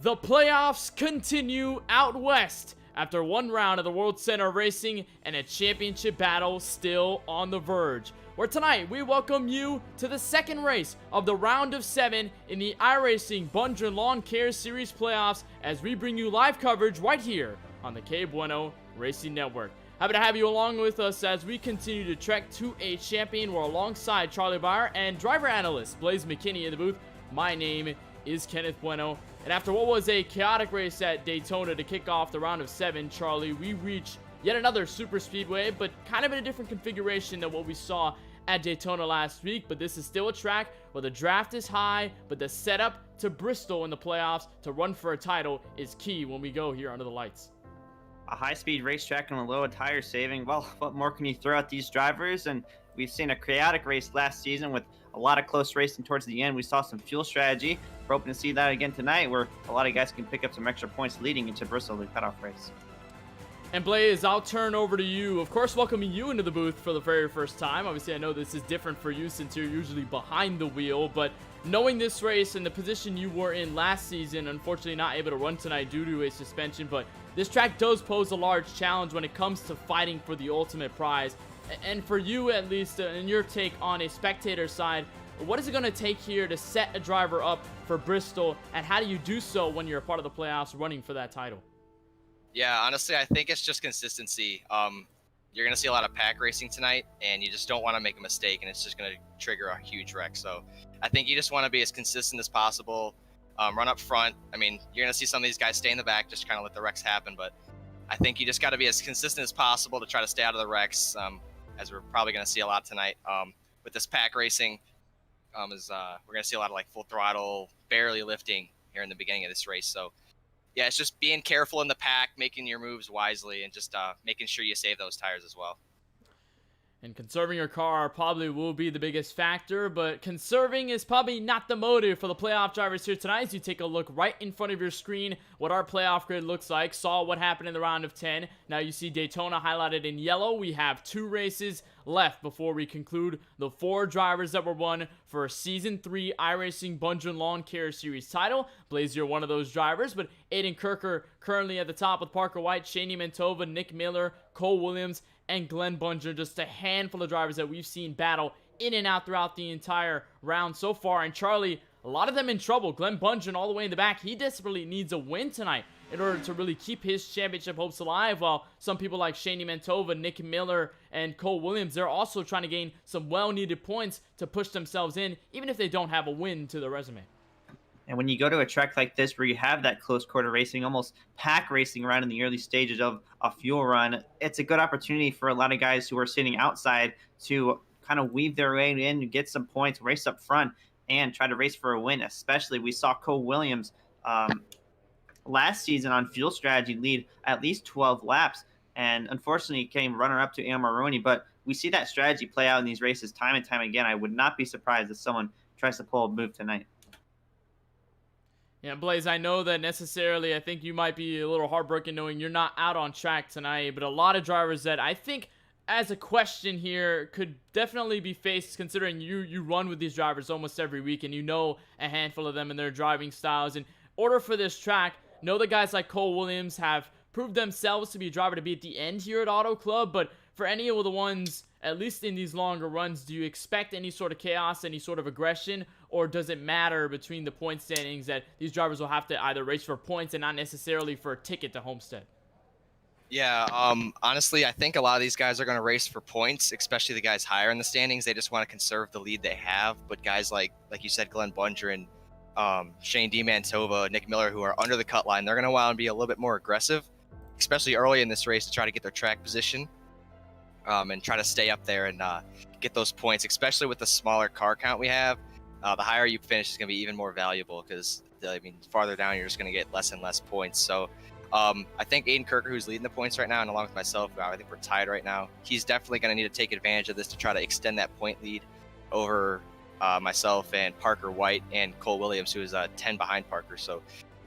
The playoffs continue out west after one round of the World Center Racing and a championship battle still on the verge. Where tonight we welcome you to the second race of the round of 7 in the iRacing Bundren Lawn Care Series playoffs as we bring you live coverage right here on the KBueno Racing Network. Happy to have you along with us as we continue to trek to a champion. We're alongside Charlie Baier and driver analyst Blaze McKinney in the booth. My name is Kenneth Bueno. And after what was a chaotic race at Daytona to kick off the round of 7, Charlie, we reach yet another super speedway, but kind of in a different configuration than what we saw at Daytona last week. But this is still a track where the draft is high, but the setup to Bristol in the playoffs to run for a title is key when we go here under the lights. A high-speed racetrack and a low tire saving. Well, what more can you throw at these drivers? And we've seen a chaotic race last season with a lot of close racing towards the end. We saw some fuel strategy. We're hoping to see that again tonight, where a lot of guys can pick up some extra points leading into Bristol, the cutoff race. And Blaze, I'll turn over to you. Of course, welcoming you into the booth for the very first time. Obviously, I know this is different for you since you're usually behind the wheel, but knowing this race and the position you were in last season, unfortunately not able to run tonight due to a suspension, but this track does pose a large challenge when it comes to fighting for the ultimate prize. And for you, at least, in your take on a spectator side, what is it going to take here to set a driver up for Bristol, and how do you do so when you're a part of the playoffs running for that title? Yeah, honestly, I think it's just consistency. You're going to see a lot of pack racing tonight, and you just don't want to make a mistake, and it's just going to trigger a huge wreck. So I think you just want to be as consistent as possible, run up front. I mean, you're going to see some of these guys stay in the back, just kind of let the wrecks happen, but I think you just got to be as consistent as possible to try to stay out of the wrecks, as we're probably going to see a lot tonight with this pack racing. We're going to see a lot of like full throttle, barely lifting here in the beginning of this race. So yeah, it's just being careful in the pack, making your moves wisely, and just making sure you save those tires as well. And conserving your car probably will be the biggest factor, but conserving is probably not the motive for the playoff drivers here tonight. As you take a look right in front of your screen, what our playoff grid looks like. Saw what happened in the round of 10. Now you see Daytona highlighted in yellow. We have 2 races left before we conclude the 4 drivers that were won for a Season 3 iRacing Bundren Lawn Care Series title. Blaze, you're one of those drivers, but Aiden Kirker currently at the top with Parker White, Shani Mantova, Nick Miller, Cole Williams, and Glenn Bundren. Just a handful of drivers that we've seen battle in and out throughout the entire round so far. And Charlie, a lot of them in trouble. Glenn Bundren all the way in the back. He desperately needs a win tonight in order to really keep his championship hopes alive, while some people like Shani Mantova, Nick Miller, and Cole Williams, they're also trying to gain some well-needed points to push themselves in, even if they don't have a win to their resume. And when you go to a track like this where you have that close quarter racing, almost pack racing around in the early stages of a fuel run, it's a good opportunity for a lot of guys who are sitting outside to kind of weave their way in, get some points, race up front, and try to race for a win. Especially, we saw Cole Williams last season on fuel strategy lead at least 12 laps, and unfortunately came runner-up to Amar Rooney. But we see that strategy play out in these races time and time again. I would not be surprised if someone tries to pull a move tonight. Yeah, Blaze, I know that necessarily I think you might be a little heartbroken knowing you're not out on track tonight, but a lot of drivers that I think as a question here could definitely be faced, considering you run with these drivers almost every week and you know a handful of them and their driving styles. In order for this track, know that guys like Cole Williams have proved themselves to be a driver to be at the end here at Auto Club, but for any of the ones, at least in these longer runs, do you expect any sort of chaos, any sort of aggression, or does it matter between the point standings that these drivers will have to either race for points and not necessarily for a ticket to Homestead? Yeah, honestly, I think a lot of these guys are going to race for points, especially the guys higher in the standings. They just want to conserve the lead they have. But guys like you said, Glenn Bundren, Shane D. Mantova, Nick Miller, who are under the cut line, they're going to want to be a little bit more aggressive, especially early in this race, to try to get their track position and try to stay up there and get those points, especially with the smaller car count we have. The higher you finish is going to be even more valuable because, I mean, farther down, you're just going to get less and less points. So I think Aiden Kirker, who's leading the points right now, and along with myself, I think we're tied right now. He's definitely going to need to take advantage of this to try to extend that point lead over myself and Parker White and Cole Williams, who is 10 behind Parker. So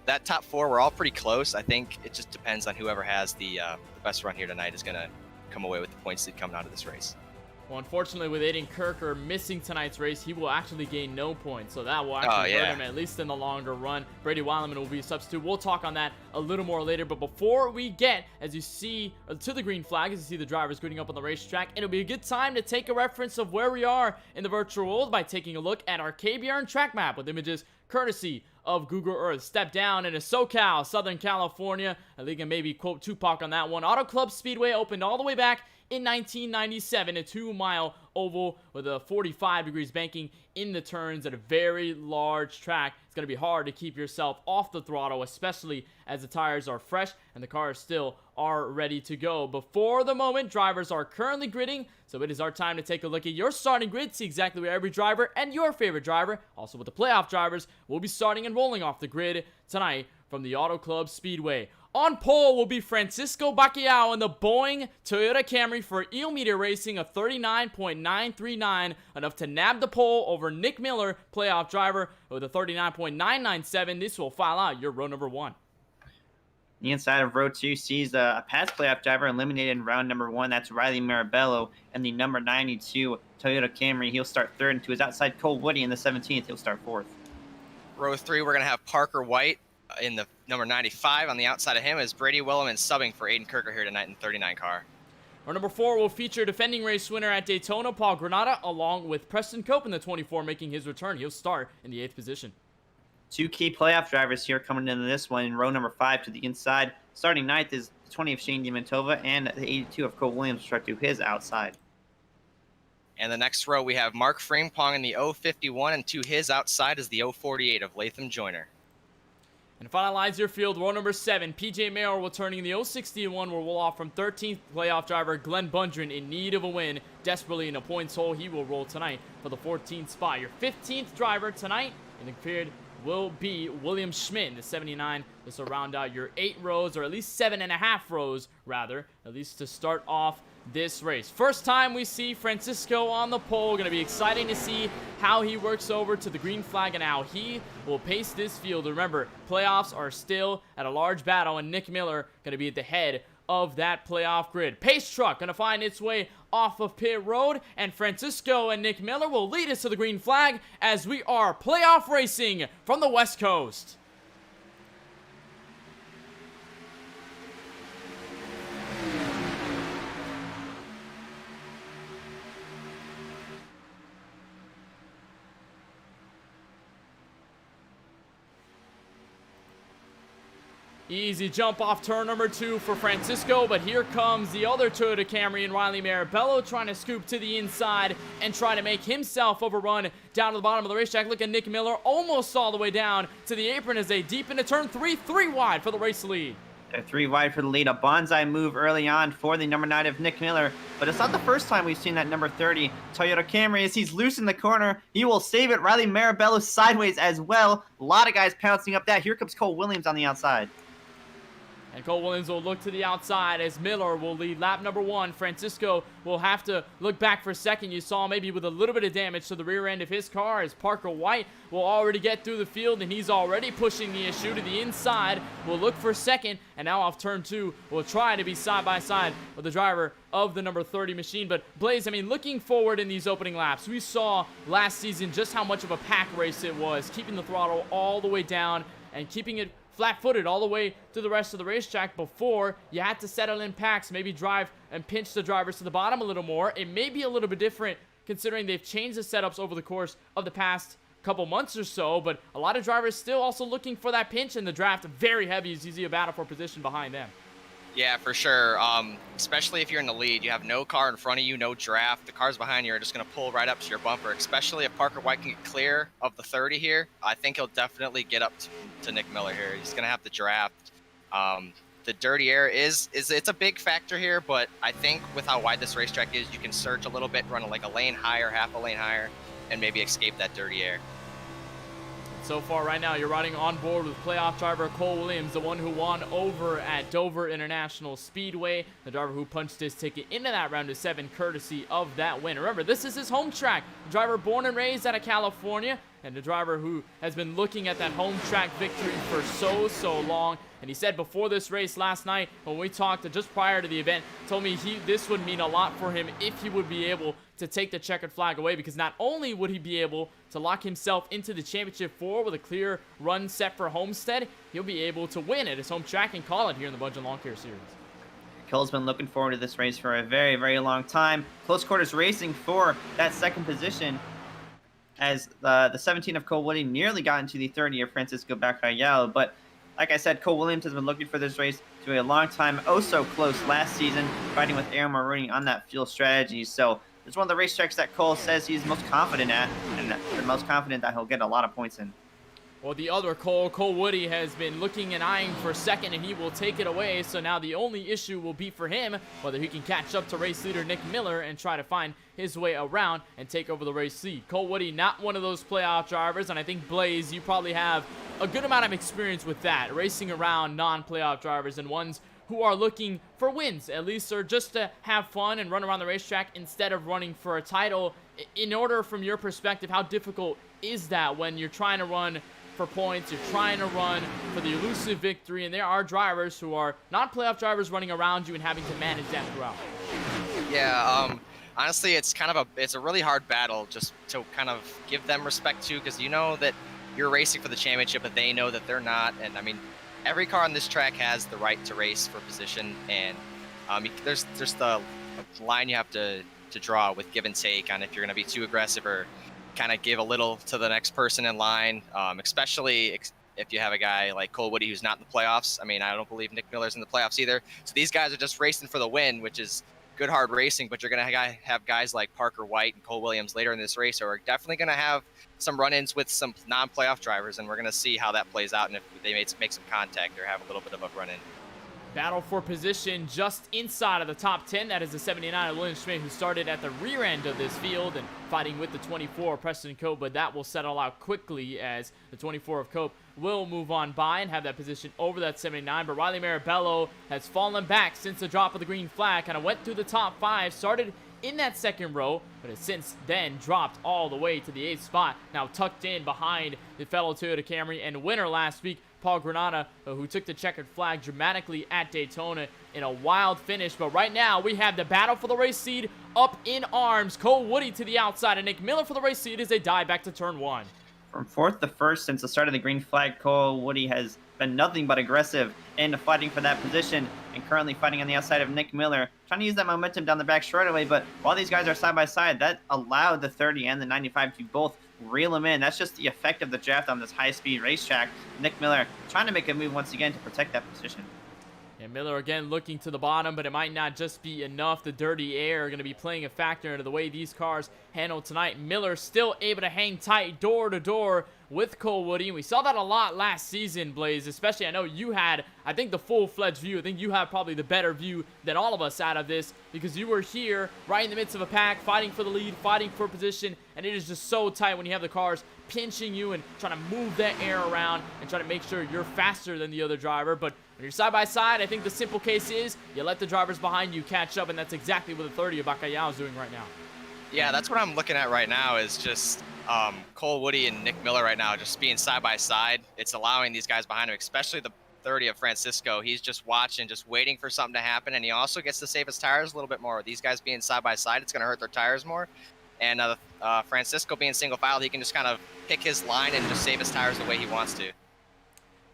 that top 4, we're all pretty close. I think it just depends on whoever has the best run here tonight is going to come away with the points lead coming out of this race. Well, unfortunately, with Aiden Kirker missing tonight's race, he will actually gain no points. So that will actually hurt him, at least in the longer run. Brady Wildman will be a substitute. We'll talk on that a little more later. But before we get, as you see, to the green flag, as you see the drivers greeting up on the racetrack, it'll be a good time to take a reference of where we are in the virtual world by taking a look at our KBRN Track Map with images courtesy of Google Earth. Step down into SoCal, Southern California. I think I maybe quote Tupac on that one. Auto Club Speedway opened all the way back in 1997, a 2-mile oval with a 45 degrees banking in the turns at a very large track. It's going to be hard to keep yourself off the throttle, especially as the tires are fresh and the cars still are ready to go. Before the moment, drivers are currently gridding, so it is our time to take a look at your starting grid, see exactly where every driver and your favorite driver, also with the playoff drivers, will be starting and rolling off the grid tonight from the Auto Club Speedway. On pole will be Francisco Bacquiao in the Boeing Toyota Camry for Eel Media Racing, a 39.939, enough to nab the pole over Nick Miller, playoff driver, with a 39.997. This will file out your row number 1. The inside of row 2 sees a past playoff driver eliminated in round number 1. That's Riley Marabello and the number 92 Toyota Camry. He'll start third, and to his outside Cole Woody in the 17th. He'll start fourth. Row 3, we're going to have Parker White in the number 95. On the outside of him is Brady Wildman subbing for Aiden Kirker here tonight in 39 car. Our number 4 will feature defending race winner at Daytona, Paul Granada, along with Preston Cope in the 24 making his return. He'll start in the 8th position. 2 key playoff drivers here coming into this one in row number 5 to the inside. Starting 9th is the 20 of Shane Dimantova, and the 82 of Cole Williams struck to his outside. And the next row, we have Mark Frempong in the 051, and to his outside is the 048 of Latham Joyner. And finalize your field, row number 7, PJ Mayer returning in the 061, where we'll off from 13th playoff driver Glenn Bundren in need of a win, desperately in a points hole. He will roll tonight for the 14th spot. Your 15th driver tonight in the period will be William Schmidt in the 79. This will round out your 8 rows, or at least 7.5 rows, rather, at least to start off this race. First time we see Francisco on the pole. Going to be exciting to see how he works over to the green flag and how he will pace this field. Remember, playoffs are still at a large battle, and Nick Miller going to be at the head of that playoff grid. Pace truck going to find its way off of pit road, and Francisco and Nick Miller will lead us to the green flag as we are playoff racing from the West Coast. Easy jump off turn number 2 for Francisco, but here comes the other Toyota Camry and Riley Marabello trying to scoop to the inside and try to make himself overrun down to the bottom of the racetrack. Look at Nick Miller almost all the way down to the apron as they deep into turn 3, 3 wide for the race lead. They're 3 wide for the lead. A bonsai move early on for the number 9 of Nick Miller, but it's not the first time we've seen that number 30 Toyota Camry. As he's loose in the corner, he will save it. Riley Marabello sideways as well. A lot of guys pouncing up that. Here comes Cole Williams on the outside. And Cole Williams will look to the outside as Miller will lead lap number 1. Francisco will have to look back for a second. You saw maybe with a little bit of damage to the rear end of his car as Parker White will already get through the field, and he's already pushing the issue to the inside. Will look for second, and now off turn 2 will try to be side by side with the driver of the number 30 machine. But Blaze, I mean, looking forward in these opening laps, we saw last season just how much of a pack race it was, keeping the throttle all the way down and keeping it flat-footed all the way to the rest of the racetrack. Before, you had to settle in packs, maybe drive and pinch the drivers to the bottom a little more. It may be a little bit different considering they've changed the setups over the course of the past couple months or so, but a lot of drivers still also looking for that pinch in the draft. Very heavy as you see a battle for position behind them. Yeah, for sure. Especially if you're in the lead, you have no car in front of you, no draft. The cars behind you are just going to pull right up to your bumper, especially if Parker White can get clear of the 30 here. I think he'll definitely get up to Nick Miller here. He's going to have to draft. The dirty air it's a big factor here, but I think with how wide this racetrack is, you can surge a little bit, run like a lane higher, half a lane higher, and maybe escape that dirty air. So far right now, you're riding on board with playoff driver Cole Williams, the one who won over at Dover International Speedway, the driver who punched his ticket into that round of 7 courtesy of that win. Remember, this is his home track. The driver born and raised out of California, and the driver who has been looking at that home track victory for so long. And he said before this race last night, when we talked just prior to the event, told me this would mean a lot for him if he would be able to take the checkered flag away, because not only would he be able to lock himself into the championship 4 with a clear run set for Homestead, he'll be able to win at his home track and call it here in the Bundren Lawn Care Series. Cole's been looking forward to this race for a very long time. Close quarters racing for that second position, as the 17 of Cole Woody nearly got into the 30 of Francisco Bacallao. But like I said, Cole Williams has been looking for this race to a long time. Oh so close last season, fighting with Aaron Maroney on that fuel strategy. So it's one of the racetracks that Cole says he's most confident at, and the most confident that he'll get a lot of points in. Well, the other Cole Woody has been looking and eyeing for second, and he will take it away. So now the only issue will be for him whether he can catch up to race leader Nick Miller and try to find his way around and take over the race lead. Cole Woody, not one of those playoff drivers, and I think, Blaze, you probably have a good amount of experience with that, racing around non-playoff drivers and ones who are looking for wins, at least, or just to have fun and run around the racetrack instead of running for a title. In order, from your perspective, how difficult is that when you're trying to run for points, you're trying to run for the elusive victory, and there are drivers who are not playoff drivers running around you and having to manage that throughout? Yeah, honestly, it's a really hard battle just to kind of give them respect to, because you know that you're racing for the championship, but they know that they're not. And I mean, every car on this track has the right to race for position, and there's just the line you have to draw with give and take on if you're going to be too aggressive or kind of give a little to the next person in line, especially if you have a guy like Cole Woody who's not in the playoffs. I mean, I don't believe Nick Miller's in the playoffs either. So these guys are just racing for the win, which is good, hard racing, but you're going to have guys like Parker White and Cole Williams later in this race who are definitely going to have some run-ins with some non-playoff drivers, and we're going to see how that plays out and if they make some contact or have a little bit of a run-in. Battle for position just inside of the top 10. That is the 79 of William Schmidt, who started at the rear end of this field and fighting with the 24 of Preston Cope, but that will settle out quickly as the 24 of Cope will move on by and have that position over that 79. But Riley Marabello has fallen back since the drop of the green flag, kind of went through the top 5, started in that second row, but has since then dropped all the way to the 8th spot, now tucked in behind the fellow Toyota Camry and winner last week, Paul Granada, who took the checkered flag dramatically at Daytona in a wild finish. But right now, we have the battle for the race lead up in arms. Cole Woody to the outside, and Nick Miller for the race lead as they dive back to turn 1. From 4th to 1st since the start of the green flag, Cole Woody has been nothing but aggressive in fighting for that position, and currently fighting on the outside of Nick Miller, trying to use that momentum down the back straightaway. But while these guys are side by side, that allowed the 30 and the 95 to both reel them in. That's just the effect of the draft on this high-speed racetrack. Nick Miller trying to make a move once again to protect that position. And Miller again looking to the bottom, but it might not just be enough. The dirty air going to be playing a factor into the way these cars handle tonight. Miller still able to hang tight door to door with Cole Woody, and we saw that a lot last season, Blaze, especially. I know you had, I think, the full-fledged view. I think you have probably the better view than all of us out of this, because you were here right in the midst of a pack, fighting for the lead, fighting for position, and it is just so tight when you have the cars pinching you and trying to move that air around and trying to make sure you're faster than the other driver. But when you're side by side, I think the simple case is you let the drivers behind you catch up, and that's exactly what the 30 of Bacallao is doing right now. Yeah, that's what I'm looking at right now, is just Cole Woody and Nick Miller right now just being side by side. It's allowing these guys behind him, especially the 30 of Francisco. He's just watching, just waiting for something to happen, and he also gets to save his tires a little bit more. These guys being side by side, it's going to hurt their tires more. And Francisco being single file, he can just kind of pick his line and just save his tires the way he wants to.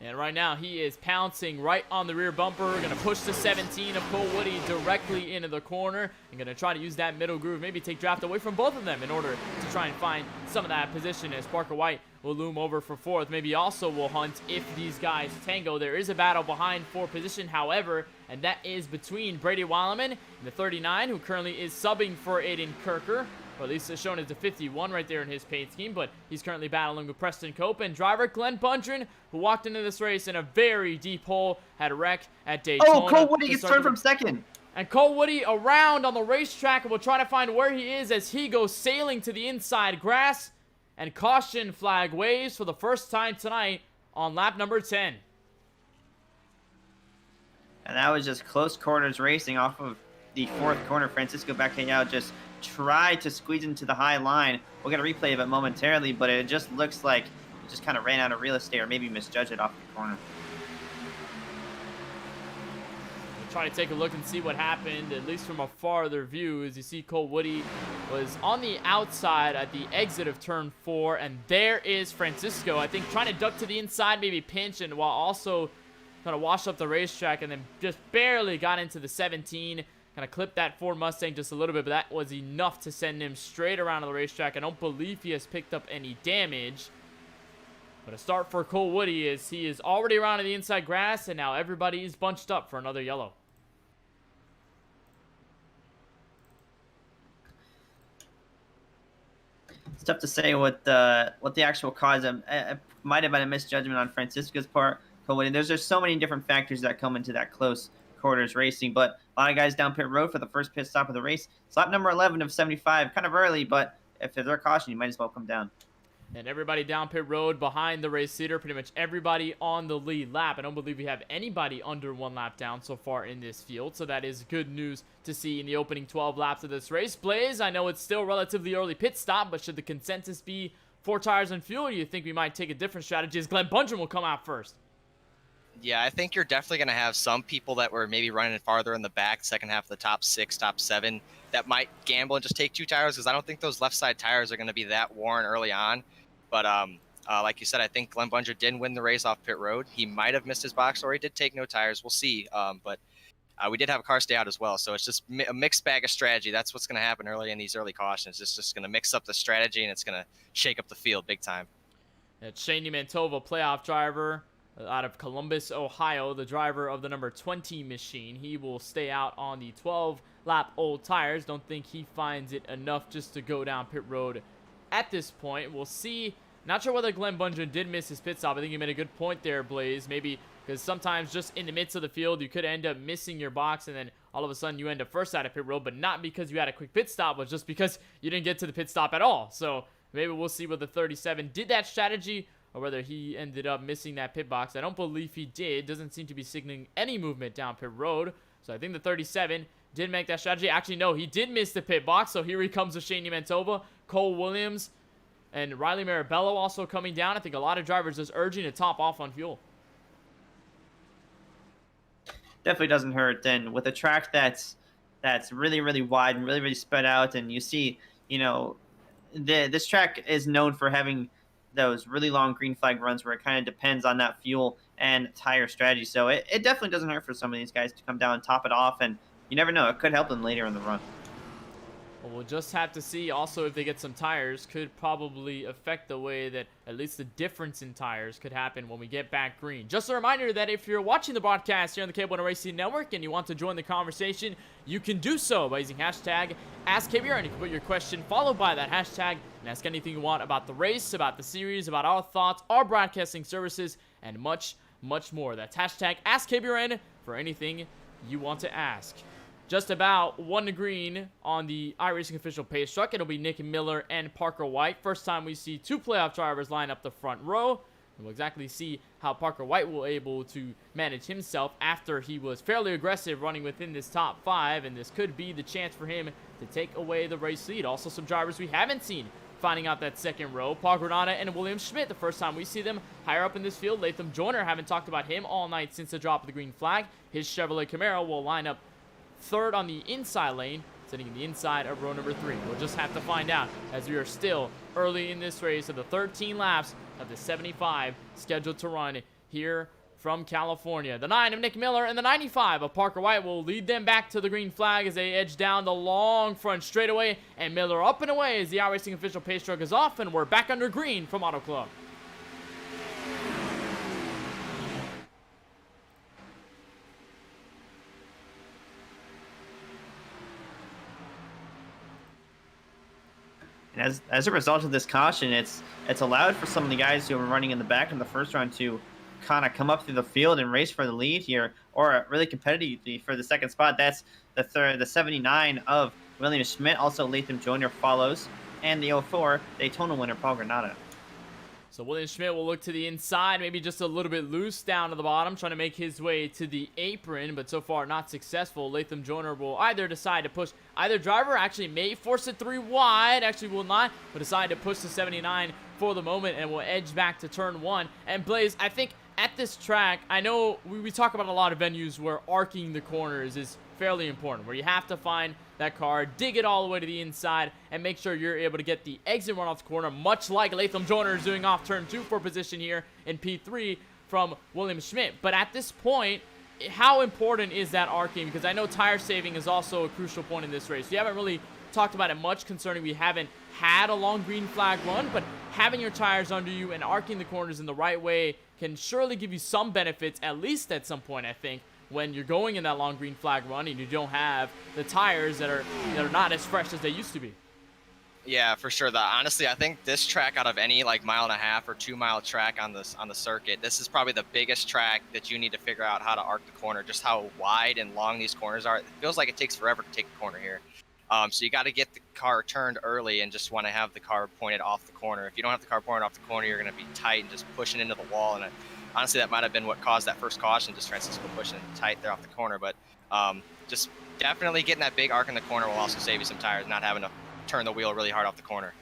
And right now, he is pouncing right on the rear bumper. Going to push the 17 of Cole Woody directly into the corner. And going to try to use that middle groove, maybe take draft away from both of them in order to try and find some of that position, as Parker White will loom over for 4th. Maybe also will hunt if these guys tango. There is a battle behind for position, however, and that is between Brady Wildman and the 39, who currently is subbing for Aiden Kirker. Or at least it's shown as a 51 right there in his paint scheme, but he's currently battling with Preston Cope. And driver Glenn Bundren, who walked into this race in a very deep hole, had a wreck at Daytona. Oh, Cole Woody gets turned from second. And Cole Woody around on the racetrack and will try to find where he is as he goes sailing to the inside grass. And caution flag waves for the first time tonight on lap number 10. And that was just close quarters racing off of the 4th corner. Francisco Bacallao just tried to squeeze into the high line. We'll get a replay of it momentarily, but it just looks like it just kind of ran out of real estate or maybe misjudged it off the corner. Try to take a look and see what happened, at least from a farther view. As you see, Cole Woody was on the outside at the exit of turn 4, and there is Francisco, I think, trying to duck to the inside, maybe pinch, and while also kind of wash up the racetrack, and then just barely got into the 17, kind of clipped that Ford Mustang just a little bit, but that was enough to send him straight around the racetrack. I don't believe he has picked up any damage. But a start for Cole Woody is he is already around the inside grass, and now everybody is bunched up for another yellow. It's tough to say what the actual cause of it might have been a misjudgment on Francisco's part. But there's just so many different factors that come into that close quarters racing. But a lot of guys down pit road for the first pit stop of the race. Lap number 11 of 75, kind of early, but if they're caution, you might as well come down. And everybody down pit road behind the race leader, pretty much everybody on the lead lap. I don't believe we have anybody under 1 lap down so far in this field, so that is good news to see in the opening 12 laps of this race. Blaze, I know it's still relatively early pit stop, but should the consensus be 4 tires and fuel, you think we might take a different strategy as Glenn Bundren will come out first? Yeah, I think you're definitely going to have some people that were maybe running farther in the back, second half of the top 6, top 7, that might gamble and just take 2 tires, because I don't think those left side tires are going to be that worn early on. But like you said, I think Glenn Bundren did win the race off pit road. He might have missed his box, or he did take no tires. We'll see. But we did have a car stay out as well. So it's just a mixed bag of strategy. That's what's going to happen early in these early cautions. It's just going to mix up the strategy, and it's going to shake up the field big time. It's Shane Mantova, playoff driver out of Columbus, Ohio, the driver of the number 20 machine. He will stay out on the 12-lap old tires. Don't think he finds it enough just to go down pit road at this point. We'll see. Not sure whether Glenn Bundren did miss his pit stop. I think you made a good point there, Blaze. Maybe because sometimes just in the midst of the field, you could end up missing your box, and then all of a sudden you end up first out of pit road, but not because you had a quick pit stop, but just because you didn't get to the pit stop at all. So maybe we'll see whether 37 did that strategy or whether he ended up missing that pit box. I don't believe he did. Doesn't seem to be signaling any movement down pit road. So I think the 37 did make that strategy. Actually, no, he did miss the pit box. So here he comes with Shane Mantova, Cole Williams, and Riley Marabello also coming down. I think a lot of drivers just urging to top off on fuel. Definitely doesn't hurt. And with a track that's really, really wide and really, really spread out, and you see, you know, this track is known for having those really long green flag runs where it kind of depends on that fuel and tire strategy. So it definitely doesn't hurt for some of these guys to come down and top it off, and you never know, it could help them later in the run. Well, we'll just have to see. Also, if they get some tires, could probably affect the way that at least the difference in tires could happen when we get back green. Just a reminder that if you're watching the broadcast here on the KBueno Racing Network and you want to join the conversation, you can do so by using hashtag AskKBRN. You can put your question followed by that hashtag and ask anything you want about the race, about the series, about our thoughts, our broadcasting services, and much, much more. That's hashtag AskKBRN for anything you want to ask. Just about 1 to green on the iRacing official pace truck. It'll be Nick Miller and Parker White. First time we see 2 playoff drivers line up the front row. And we'll exactly see how Parker White will able to manage himself after he was fairly aggressive running within this top 5. And this could be the chance for him to take away the race lead. Also some drivers we haven't seen finding out that second row. Paul Granada and William Schmidt, the first time we see them higher up in this field. Latham Joyner, haven't talked about him all night since the drop of the green flag. His Chevrolet Camaro will line up third on the inside lane, sitting in the inside of row number 3. We'll just have to find out as we are still early in this race of the 13 laps of the 75 scheduled to run here from California. The 9 of Nick Miller and the 95 of Parker White will lead them back to the green flag as they edge down the long front straightaway, and Miller up and away as the iRacing official pace truck is off, and we're back under green from Auto Club. As a result of this caution, it's allowed for some of the guys who were running in the back in the first round to kind of come up through the field and race for the lead here, or really competitively for the second spot. That's the 79 of William Schmidt. Also, Latham Joyner follows, and the 04 Daytona winner Paul Granada. So William Schmidt will look to the inside, maybe just a little bit loose down to the bottom, trying to make his way to the apron, but so far not successful. Latham Joyner will either decide to push either driver, actually may force it 3 wide, actually will not, but decide to push the 79 for the moment and will edge back to turn 1. And Blaze, I think at this track, I know we talk about a lot of venues where arcing the corners is fairly important, where you have to find that car, dig it all the way to the inside, and make sure you're able to get the exit run off the corner, much like Latham Joyner is doing off turn 2 for position here in P3 from William Schmidt. But at this point, how important is that arcing? Because I know tire saving is also a crucial point in this race. You haven't really talked about it much, concerning we haven't had a long green flag run, but having your tires under you and arcing the corners in the right way can surely give you some benefits, at least at some point, I think, when you're going in that long green flag run and you don't have the tires that are not as fresh as they used to be. Yeah, for sure. Honestly, I think this track, out of any like 1.5 or 2 mile track on the circuit, this is probably the biggest track that you need to figure out how to arc the corner, just how wide and long these corners are. It feels like it takes forever to take the corner here. So you got to get the car turned early and just want to have the car pointed off the corner. If you don't have the car pointed off the corner, you're going to be tight and just pushing into the wall. And honestly, that might have been what caused that first caution, just Francisco pushing tight there off the corner. But just definitely getting that big arc in the corner will also save you some tires, not having to turn the wheel really hard off the corner.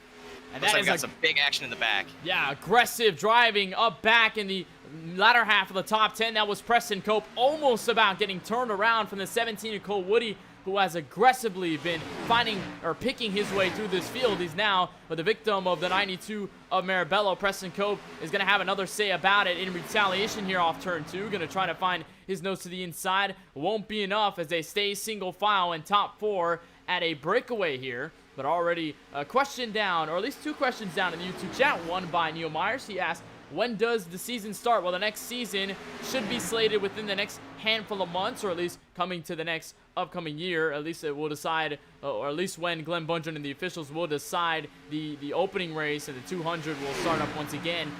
And looks like we got some big action in the back. Yeah, aggressive driving up back in the latter half of the top 10. That was Preston Cope, almost about getting turned around from the 17 of Cole Woody, who has aggressively been finding or picking his way through this field. He's now the victim of the 92 of Marabello. Preston Cope is going to have another say about it in retaliation here off turn 2. Going to try to find his nose to the inside. Won't be enough as they stay single file in top 4 at a breakaway here. But already a question down, or at least 2 questions down in the YouTube chat. One by Neil Myers. He asked, when does the season start? Well, the next season should be slated within the next handful of months, or at least coming to the next upcoming year. At least it will decide, or at least when Glenn Bundren and the officials will decide the opening race, and the 200 will start up once again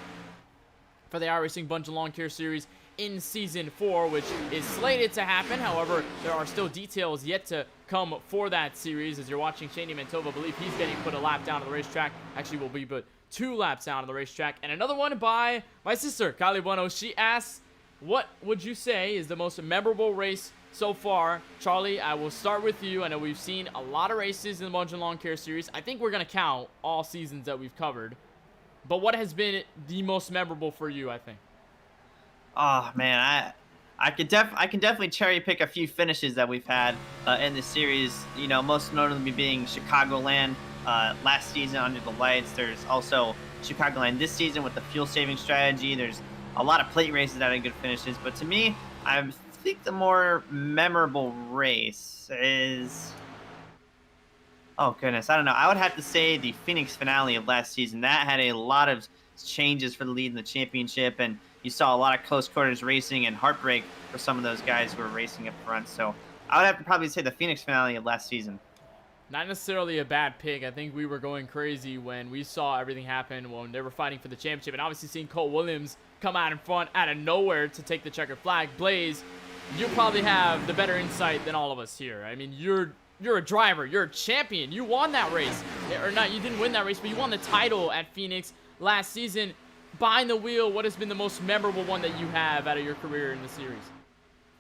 for the iRacing Bundren Lawn Care Series in Season 4, which is slated to happen. However, there are still details yet to come for that series. As you're watching, Shani Mantova, I believe he's getting put a lap down on the racetrack. Actually, will be but 2 laps down on the racetrack. And another one by my sister, KBueno. She asks, what would you say is the most memorable race so far? Charlie, I will start with you. I know we've seen a lot of races in the Bundren Lawn Care Series. I think we're going to count all seasons that we've covered. But what has been the most memorable for you, I think? Oh, man, I can definitely cherry pick a few finishes that we've had in the series. You know, most notably being Chicagoland last season under the lights. There's also Chicagoland this season with the fuel saving strategy. There's a lot of plate races that had good finishes. But to me, I think the more memorable race is, oh goodness, I don't know. I would have to say the Phoenix finale of last season. That had a lot of changes for the lead in the championship, and you saw a lot of close quarters racing and heartbreak for some of those guys who were racing up front. So I would have to probably say the Phoenix finale of last season. Not necessarily a bad pick. I think we were going crazy when we saw everything happen when they were fighting for the championship, and obviously seeing Cole Williams come out in front out of nowhere to take the checkered flag. Blaze, you probably have the better insight than all of us here. I mean, you're a driver. You're a champion. You won that race. Or not, you didn't win that race, but you won the title at Phoenix last season. Behind the wheel, what has been the most memorable one that you have out of your career in the series?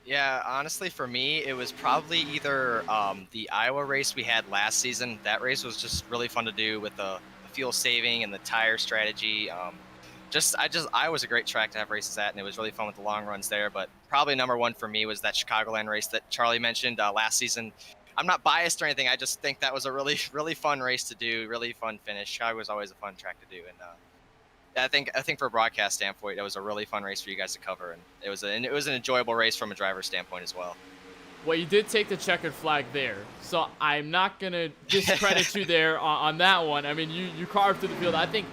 Yeah, honestly, for me, it was probably either the Iowa race we had last season. That race was just really fun to do with the fuel saving and the tire strategy. Iowa was a great track to have races at, and it was really fun with the long runs there. But probably number 1 for me was that Chicagoland race that Charlie mentioned last season. I'm not biased or anything. I just think that was a really, really fun race to do, really fun finish. Chicago was always a fun track to do, and I think for a broadcast standpoint, it was a really fun race for you guys to cover, and it was an enjoyable race from a driver's standpoint as well. Well, you did take the checkered flag there, so I'm not gonna discredit you there on that one. I mean, you carved through the field. I think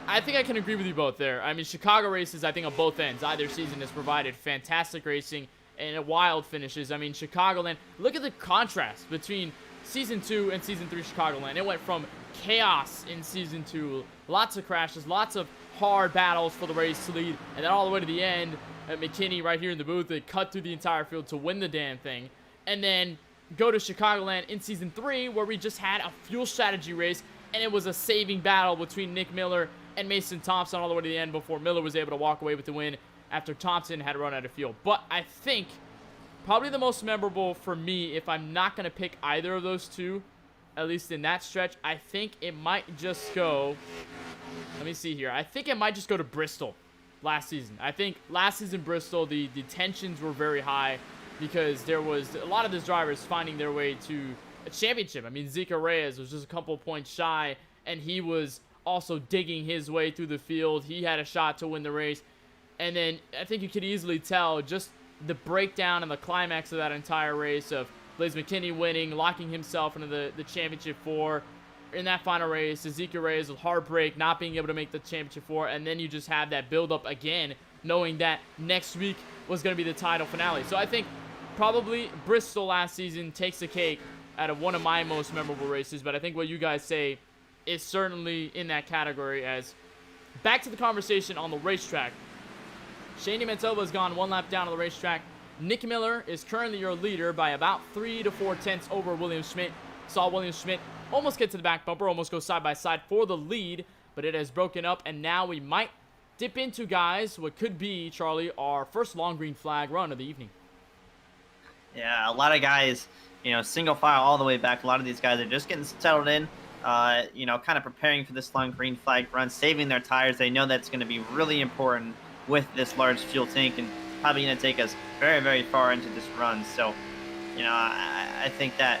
I can agree with you both there. I mean, Chicago races, I think on both ends, either season has provided fantastic racing and wild finishes. I mean, Chicagoland, look at the contrast between Season 2 and Season 3 Chicagoland. It went from chaos in Season 2, lots of crashes, lots of hard battles for the race lead, and then all the way to the end, McKinney right here in the booth, they cut through the entire field to win the damn thing. And then go to Chicagoland in Season 3, where we just had a fuel strategy race, and it was a saving battle between Nick Miller and Mason Thompson all the way to the end before Miller was able to walk away with the win after Thompson had run out of fuel. But I think probably the most memorable for me, if I'm not going to pick either of those two, at least in that stretch, I think it might just go, let me see here. I think it might just go to Bristol last season. I think last season Bristol, the tensions were very high because there was a lot of these drivers finding their way to a championship. I mean, Zika Reyes was just a couple points shy, and he was also digging his way through the field. He had a shot to win the race. And then I think you could easily tell just the breakdown and the climax of that entire race of Blaze McKinney winning, locking himself into the championship four. In that final race, Ezekiel Reyes with heartbreak, not being able to make the championship four, and then you just have that build-up again, knowing that next week was going to be the title finale. So I think probably Bristol last season takes the cake out of one of my most memorable races, but I think what you guys say is certainly in that category. As back to the conversation on the racetrack, Shane Manitoba has gone one lap down on the racetrack. Nick Miller is currently your leader by about 3 to 4 tenths over William Schmidt. Saw William Schmidt almost get to the back bumper, almost go side by side for the lead, but it has broken up, and now we might dip into, guys, what could be, Charlie, our first long green flag run of the evening. Yeah, a lot of guys, single file all the way back. A lot of these guys are just getting settled in, kind of preparing for this long green flag run, saving their tires. They know that's going to be really important with this large fuel tank, and probably going to take us very, very far into this run. So, I think that,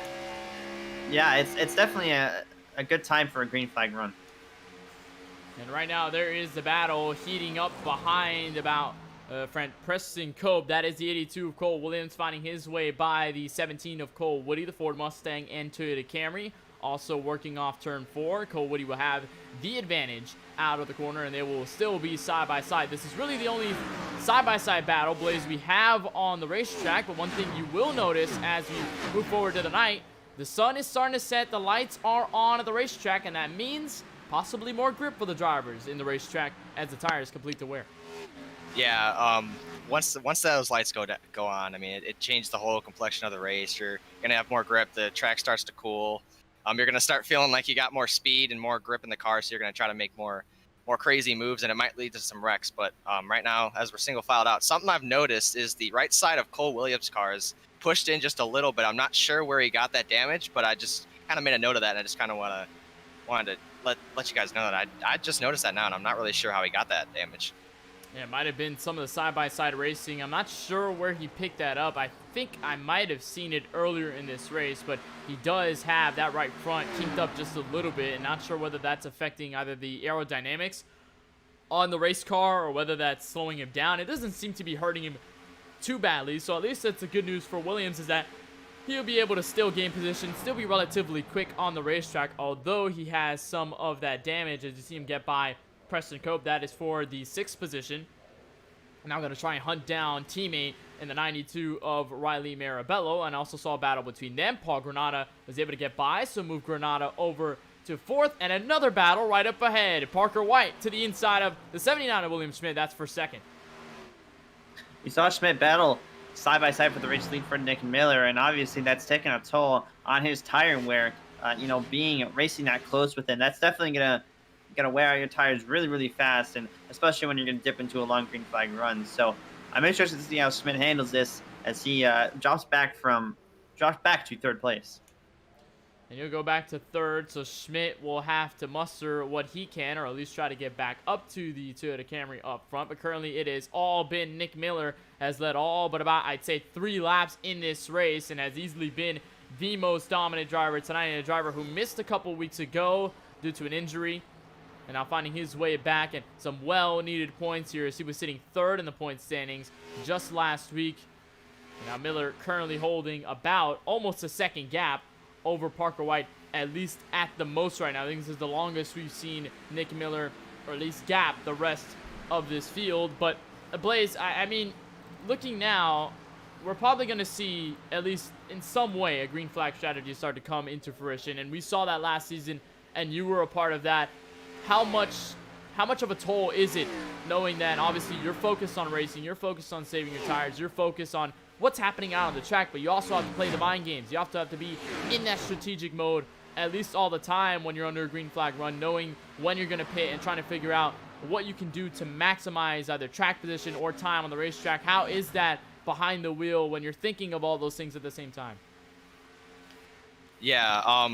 yeah, it's definitely a good time for a green flag run. And right now there is the battle heating up behind about Preston Cope. That is the 82 of Cole Williams finding his way by the 17 of Cole Woody, the Ford Mustang and Toyota Camry. Also working off turn 4. Cole Woody will have the advantage out of the corner, and they will still be side by side. This is really the only side-by-side battle, Blaze, we have on the racetrack. But one thing you will notice as we move forward to the night, the sun is starting to set, the lights are on at the racetrack, and that means possibly more grip for the drivers in the racetrack as the tires complete the wear. Yeah, once those lights go on, I mean, it changed the whole complexion of the race. You're going to have more grip. The track starts to cool. You're going to start feeling like you got more speed and more grip in the car, so you're going to try to make more crazy moves, and it might lead to some wrecks. But right now, as we're single filed out, something I've noticed is the right side of Cole Williams' car is pushed in just a little bit. I'm not sure where he got that damage, but I just kind of made a note of that, and I just kind of wanted to let you guys know that I just noticed that now, and I'm not really sure how he got that damage. Yeah, it might have been some of the side-by-side racing. I'm not sure where he picked that up. I think I might have seen it earlier in this race, but he does have that right front kinked up just a little bit, and not sure whether that's affecting either the aerodynamics on the race car or whether that's slowing him down. It doesn't seem to be hurting him too badly, so at least that's the good news for Williams, is that he'll be able to still gain position, still be relatively quick on the racetrack, although he has some of that damage as you see him get by Preston Cope. That is for the 6th position. Now going to try and hunt down teammate in the 92 of Riley Marabello, and also saw a battle between them. Paul Granada was able to get by, so move Granada over to 4th, and another battle right up ahead. Parker White to the inside of the 79 of William Schmidt. That's for 2nd. We saw Schmidt battle side by side for the race lead for Nick Miller, and obviously that's taken a toll on his tire wear. Racing that close with him, that's definitely gonna wear out your tires really, really fast, and especially when you're gonna dip into a long green flag run. So I'm interested to see how Schmidt handles this as he drops back to 3rd place. And he'll go back to 3rd, so Schmidt will have to muster what he can, or at least try to get back up to the Toyota Camry up front. But currently it has all been Nick Miller, has led all but about, I'd say, 3 laps in this race, and has easily been the most dominant driver tonight, and a driver who missed a couple weeks ago due to an injury, and now finding his way back, and some well-needed points here as he was sitting 3rd in the point standings just last week. And now Miller currently holding about almost a 2nd gap over Parker White, at least at the most right now. I think this is the longest we've seen Nick Miller, or at least gap the rest of this field. But Blaze, I mean, looking now, we're probably going to see, at least in some way, a green flag strategy start to come into fruition. And we saw that last season, and you were a part of that. How much of a toll is it, knowing that obviously you're focused on racing, you're focused on saving your tires, you're focused on what's happening out on the track, but you also have to play the mind games. You have to be in that strategic mode at least all the time when you're under a green flag run, knowing when you're going to pit and trying to figure out what you can do to maximize either track position or time on the racetrack. How is that behind the wheel when you're thinking of all those things at the same time? Yeah,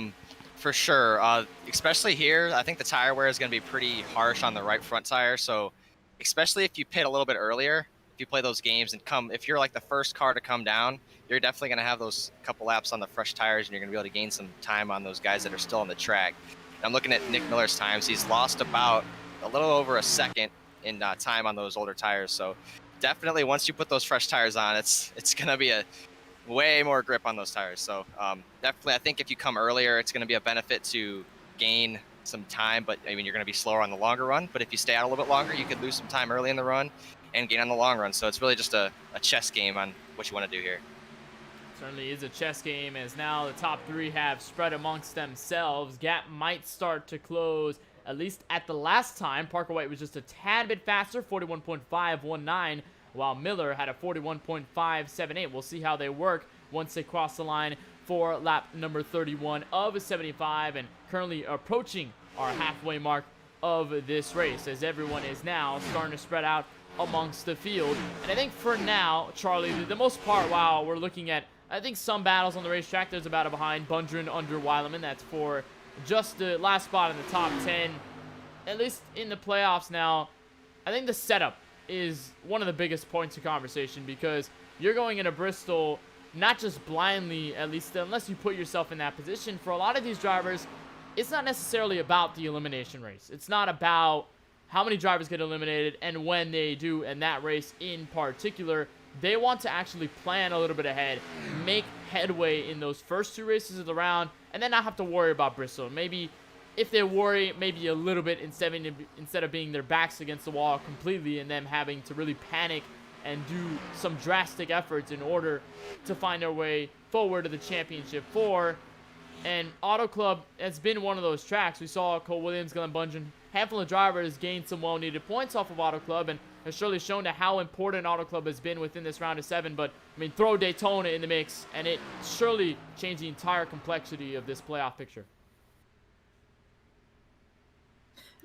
for sure. Especially here, I think the tire wear is going to be pretty harsh on the right front tire. So especially if you pit a little bit earlier, if you play those games and if you're like the first car to come down, you're definitely going to have those couple laps on the fresh tires, and you're going to be able to gain some time on those guys that are still on the track. And I'm looking at Nick Miller's times. He's lost about a little over a second in time on those older tires. So definitely once you put those fresh tires on, it's going to be a way more grip on those tires. So definitely I think if you come earlier, it's going to be a benefit to gain some time, but I mean, you're going to be slower on the longer run. But if you stay out a little bit longer, you could lose some time early in the run and gain on the long run. So it's really just a chess game on what you want to do here. Certainly is a chess game, as now the top three have spread amongst themselves. Gap might start to close, at least at the last time. Parker White was just a tad bit faster, 41.519, while Miller had a 41.578. We'll see how they work once they cross the line for lap number 31 of 75, and currently approaching our halfway mark of this race, as everyone is now starting to spread out amongst the field. And I think for now, Charlie, the most part, while we're looking at, I think, some battles on the racetrack, there's a battle behind Bundren under Wildman. That's for just the last spot in the top 10, at least in the playoffs now. I think the setup is one of the biggest points of conversation, because you're going into Bristol not just blindly, at least unless you put yourself in that position. For a lot of these drivers, it's not necessarily about the elimination race. It's not about how many drivers get eliminated and when they do in that race in particular. They want to actually plan a little bit ahead, make headway in those first two races of the round, and then not have to worry about Bristol. Maybe if they worry maybe a little bit instead of being their backs against the wall completely and them having to really panic and do some drastic efforts in order to find their way forward to the championship four. And Auto Club has been one of those tracks. We saw Cole Williams, Glenn Bundren, handful of drivers gain some well-needed points off of Auto Club, and has surely shown to how important Auto Club has been within this round of 7. But I mean, throw Daytona in the mix, and it surely changed the entire complexity of this playoff picture.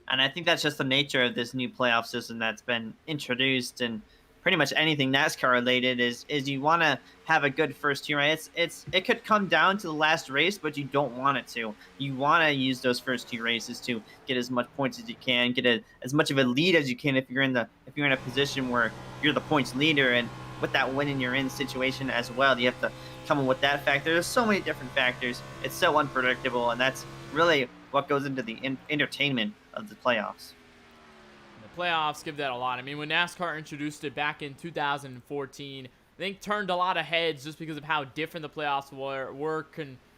And I think that's just the nature of this new playoff system that's been introduced, and pretty much anything NASCAR related is you want to have a good first two, right? It could come down to the last race, but you don't want it to. You want to use those first two races to get as much points as you can, get as much of a lead as you can if you're in a position where you're the points leader, and with that win you're in situation as well, you have to come in with that factor. There's so many different factors. It's so unpredictable, and that's really what goes into the entertainment of the playoffs. The playoffs give that a lot. I mean, when NASCAR introduced it back in 2014, I think turned a lot of heads just because of how different the playoffs were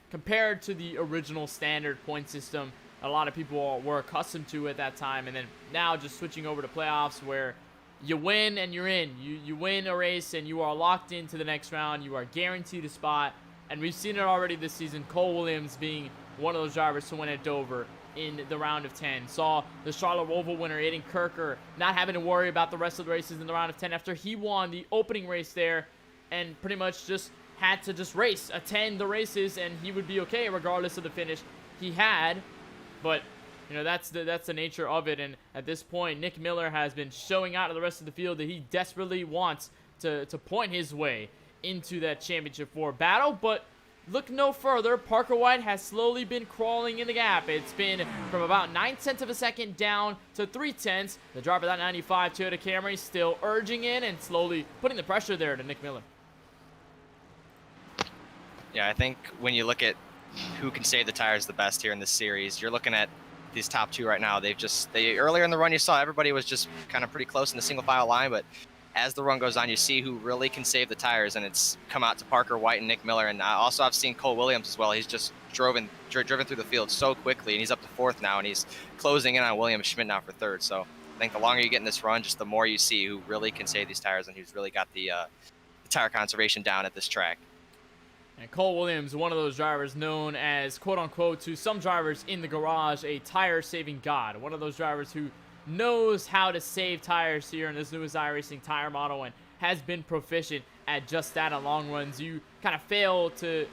compared to the original standard point system a lot of people were accustomed to at that time. And then now just switching over to playoffs where you win and you're in. You win a race and you are locked into the next round. You are guaranteed a spot. And we've seen it already this season. Cole Williams being one of those drivers to win at Dover in the round of 10. Saw the Charlotte Roval winner, Aiden Kirker, not having to worry about the rest of the races in the round of 10 after he won the opening race there and pretty much just had to just attend the races, and he would be okay regardless of the finish he had. But you know, that's the nature of it. And at this point, Nick Miller has been showing out to the rest of the field that he desperately wants to point his way into that championship 4 battle. But look no further. Parker White has slowly been crawling in the gap. It's been from about 9/10 of a second down to 3/10. The driver of that 95 Toyota Camry still urging in and slowly putting the pressure there to Nick Miller. Yeah, I think when you look at who can save the tires the best here in this series, you're looking at these top 2 right now. They earlier in the run, you saw everybody was just kind of pretty close in the single file line, but as the run goes on, you see who really can save the tires, and it's come out to Parker White and Nick Miller. And also I've seen Cole Williams as well. He's just driven through the field so quickly, and he's up to 4th now, and he's closing in on William Schmidt now for 3rd. So I think the longer you get in this run, just the more you see who really can save these tires and who's really got the tire conservation down at this track. And Cole Williams, one of those drivers known as, quote-unquote, to some drivers in the garage, a tire-saving god. One of those drivers who knows how to save tires here in this newest iRacing tire model and has been proficient at just that on long runs. You kind of fail to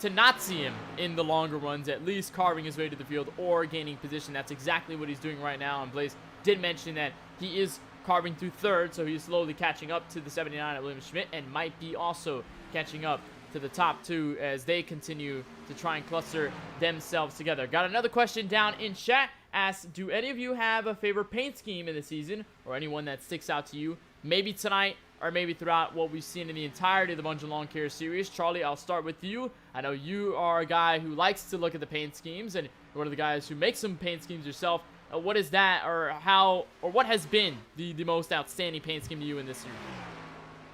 to not see him in the longer runs, at least carving his way to the field or gaining position. That's exactly what he's doing right now. And Blaze did mention that he is carving through third, so he's slowly catching up to the 79 at William Schmidt and might be also catching up to the top two as they continue to try and cluster themselves together. Got another question down in chat. Asks, do any of you have a favorite paint scheme in the season or anyone that sticks out to you? Maybe tonight or maybe throughout what we've seen in the entirety of the Bundren Lawn Care series. Charlie, I'll start with you. I know you are a guy who likes to look at the paint schemes and you're one of the guys who makes some paint schemes yourself. What is that, or how, or what has been the most outstanding paint scheme to you in this series?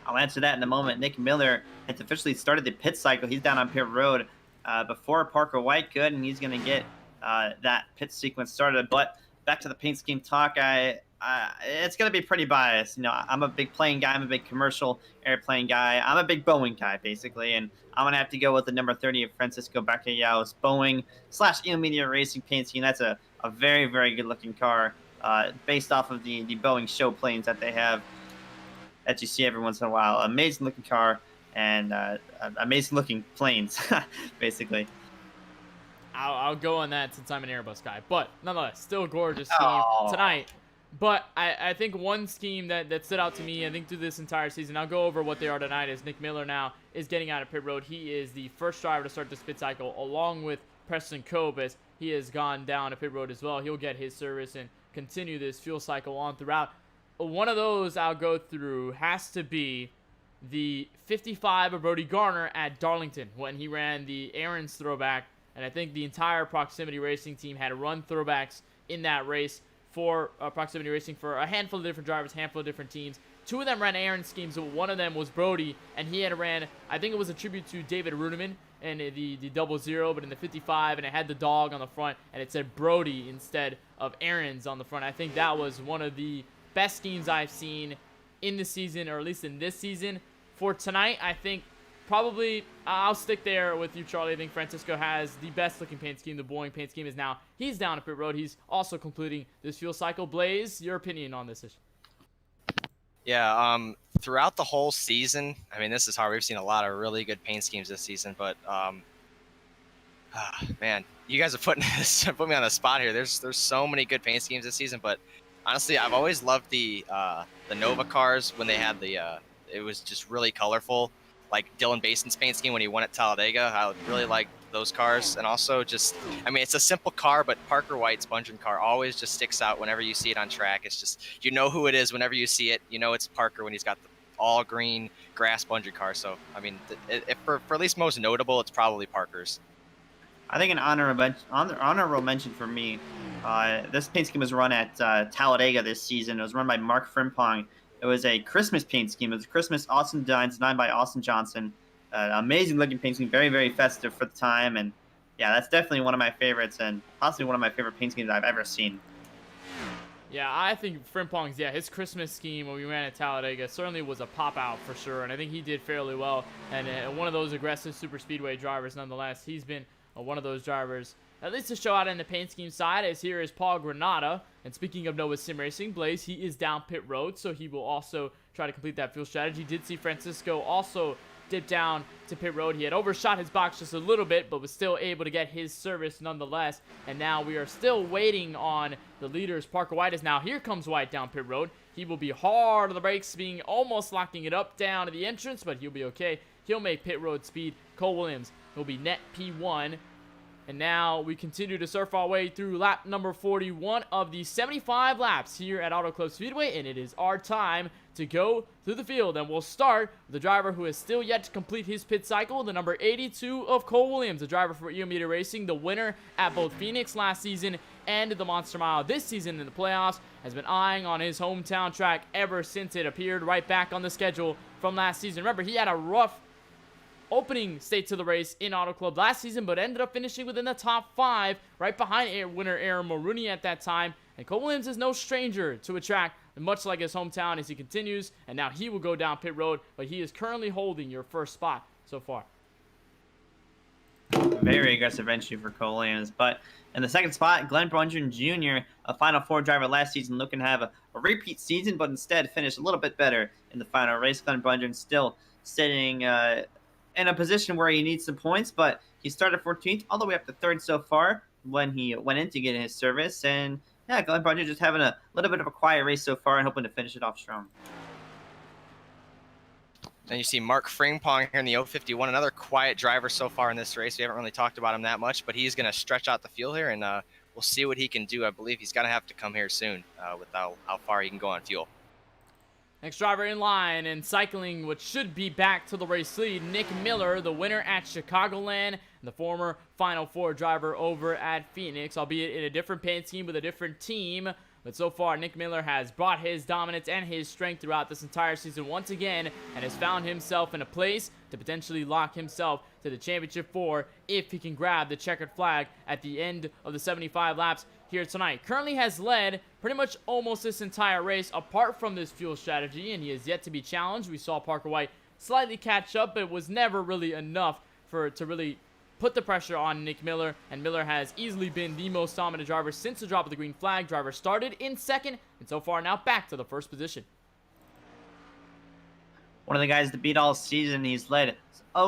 I'll answer that in a moment. Nick Miller has officially started the pit cycle. He's down on pit road before Parker White could, and he's going to get that pit sequence started. But back to the paint scheme talk, it's going to be pretty biased. You know, I'm a big plane guy. I'm a big commercial airplane guy. I'm a big Boeing guy, basically, and I'm going to have to go with the number 30 of Francisco Bacallao's Boeing / Il Media Racing paint scheme. That's a very, very good-looking car based off of the Boeing show planes that they have that you see every once in a while. Amazing-looking car and amazing-looking planes, basically. I'll go on that since I'm an Airbus guy. But nonetheless, still a gorgeous scheme tonight. But I think one scheme that stood out to me, I think through this entire season, I'll go over what they are tonight, is Nick Miller now is getting out of pit road. He is the first driver to start this pit cycle along with Preston Cope, as he has gone down to pit road as well. He'll get his service and continue this fuel cycle on throughout. One of those I'll go through has to be the 55 of Brody Garner at Darlington when he ran the Aaron's throwback. And I think the entire Proximity Racing team had run throwbacks in that race for Proximity Racing for a handful of different drivers, handful of different teams. Two of them ran Aaron schemes, but one of them was Brody, and he had ran, I think it was a tribute to David Runeman and the 00, but in the 55, and it had the dog on the front, and it said Brody instead of Aaron's on the front. I think that was one of the best schemes I've seen in the season, or at least in this season. For tonight, I think probably I'll stick there with you, Charlie. I think Francisco has the best looking paint scheme. The Boeing paint scheme is now, he's down at pit road. He's also concluding this fuel cycle. Blaze, your opinion on this issue? Yeah, throughout the whole season, I mean, this is hard. We've seen a lot of really good paint schemes this season, but man, you guys are putting me on the spot here. There's so many good paint schemes this season, but honestly, I've always loved the Nova cars when they had it was just really colorful. Like Dylan Bason's paint scheme when he won at Talladega. I really like those cars. And also just, I mean, it's a simple car, but Parker White's Bundren car always just sticks out whenever you see it on track. It's just, you know who it is whenever you see it. You know it's Parker when he's got the all green grass Bundren car. So, I mean, for at least most notable, it's probably Parker's. I think an honorable mention for me, this paint scheme was run at Talladega this season. It was run by Mark Frimpong. It was a Christmas paint scheme. It was Christmas Austin Designs, designed by Austin Johnson. Amazing looking paint scheme, very, very festive for the time. And yeah, that's definitely one of my favorites and possibly one of my favorite paint schemes I've ever seen. Yeah, I think Frimpong's, his Christmas scheme when we ran at Talladega certainly was a pop-out for sure, and I think he did fairly well. And one of those aggressive super speedway drivers nonetheless. He's been one of those drivers, at least to show out on the paint scheme side, as here is Paul Granada. And speaking of Noah Sim Racing, Blaze, he is down pit road, so he will also try to complete that fuel strategy. Did see Francisco also dip down to pit road. He had overshot his box just a little bit, but was still able to get his service nonetheless. And now we are still waiting on the leaders. Parker White is now, here comes White down pit road. He will be hard on the brakes, being almost locking it up down to the entrance, but he'll be okay. He'll make pit road speed. Cole Williams will be net P1. And now we continue to surf our way through lap number 41 of the 75 laps here at Auto Club Speedway, and it is our time to go through the field. And we'll start with the driver who has still yet to complete his pit cycle, the number 82 of Cole Williams, the driver for Il Media Racing, the winner at both Phoenix last season and the Monster Mile this season in the playoffs, has been eyeing on his hometown track ever since it appeared right back on the schedule from last season. Remember, he had a rough opening state to the race in Auto Club last season, but ended up finishing within the top 5, right behind winner Aaron Mulrooney at that time. And Cole Williams is no stranger to a track, much like his hometown, as he continues, and now he will go down pit road, but he is currently holding your first spot so far. Very aggressive entry for Cole Williams, but in the second spot, Bundren Jr., a Final Four driver last season, looking to have a repeat season, but instead finished a little bit better in the final race. Bundren still sitting in a position where he needs some points, but he started 14th all the way up to 3rd so far when he went in to get his service. And yeah, Glenn Bundren just having a little bit of a quiet race so far and hoping to finish it off strong. Then you see Mark Frangpong here in the 051, another quiet driver so far in this race. We haven't really talked about him that much, but he's going to stretch out the field here, and we'll see what he can do. I believe he's going to have to come here soon with how far he can go on fuel. Next driver in line and cycling what should be back to the race lead, Nick Miller, the winner at Chicagoland, and the former Final Four driver over at Phoenix, albeit in a different paint scheme with a different team. But so far, Nick Miller has brought his dominance and his strength throughout this entire season once again, and has found himself in a place to potentially lock himself to the championship 4 if he can grab the checkered flag at the end of the 75 laps here tonight. Currently has led pretty much almost this entire race apart from this fuel strategy, and he is yet to be challenged. We saw Parker White slightly catch up, but it was never really enough to really put the pressure on Nick Miller, and Miller has easily been the most dominant driver since the drop of the green flag. Driver started in 2nd, and so far now back to the 1st position. One of the guys to beat all season. He's led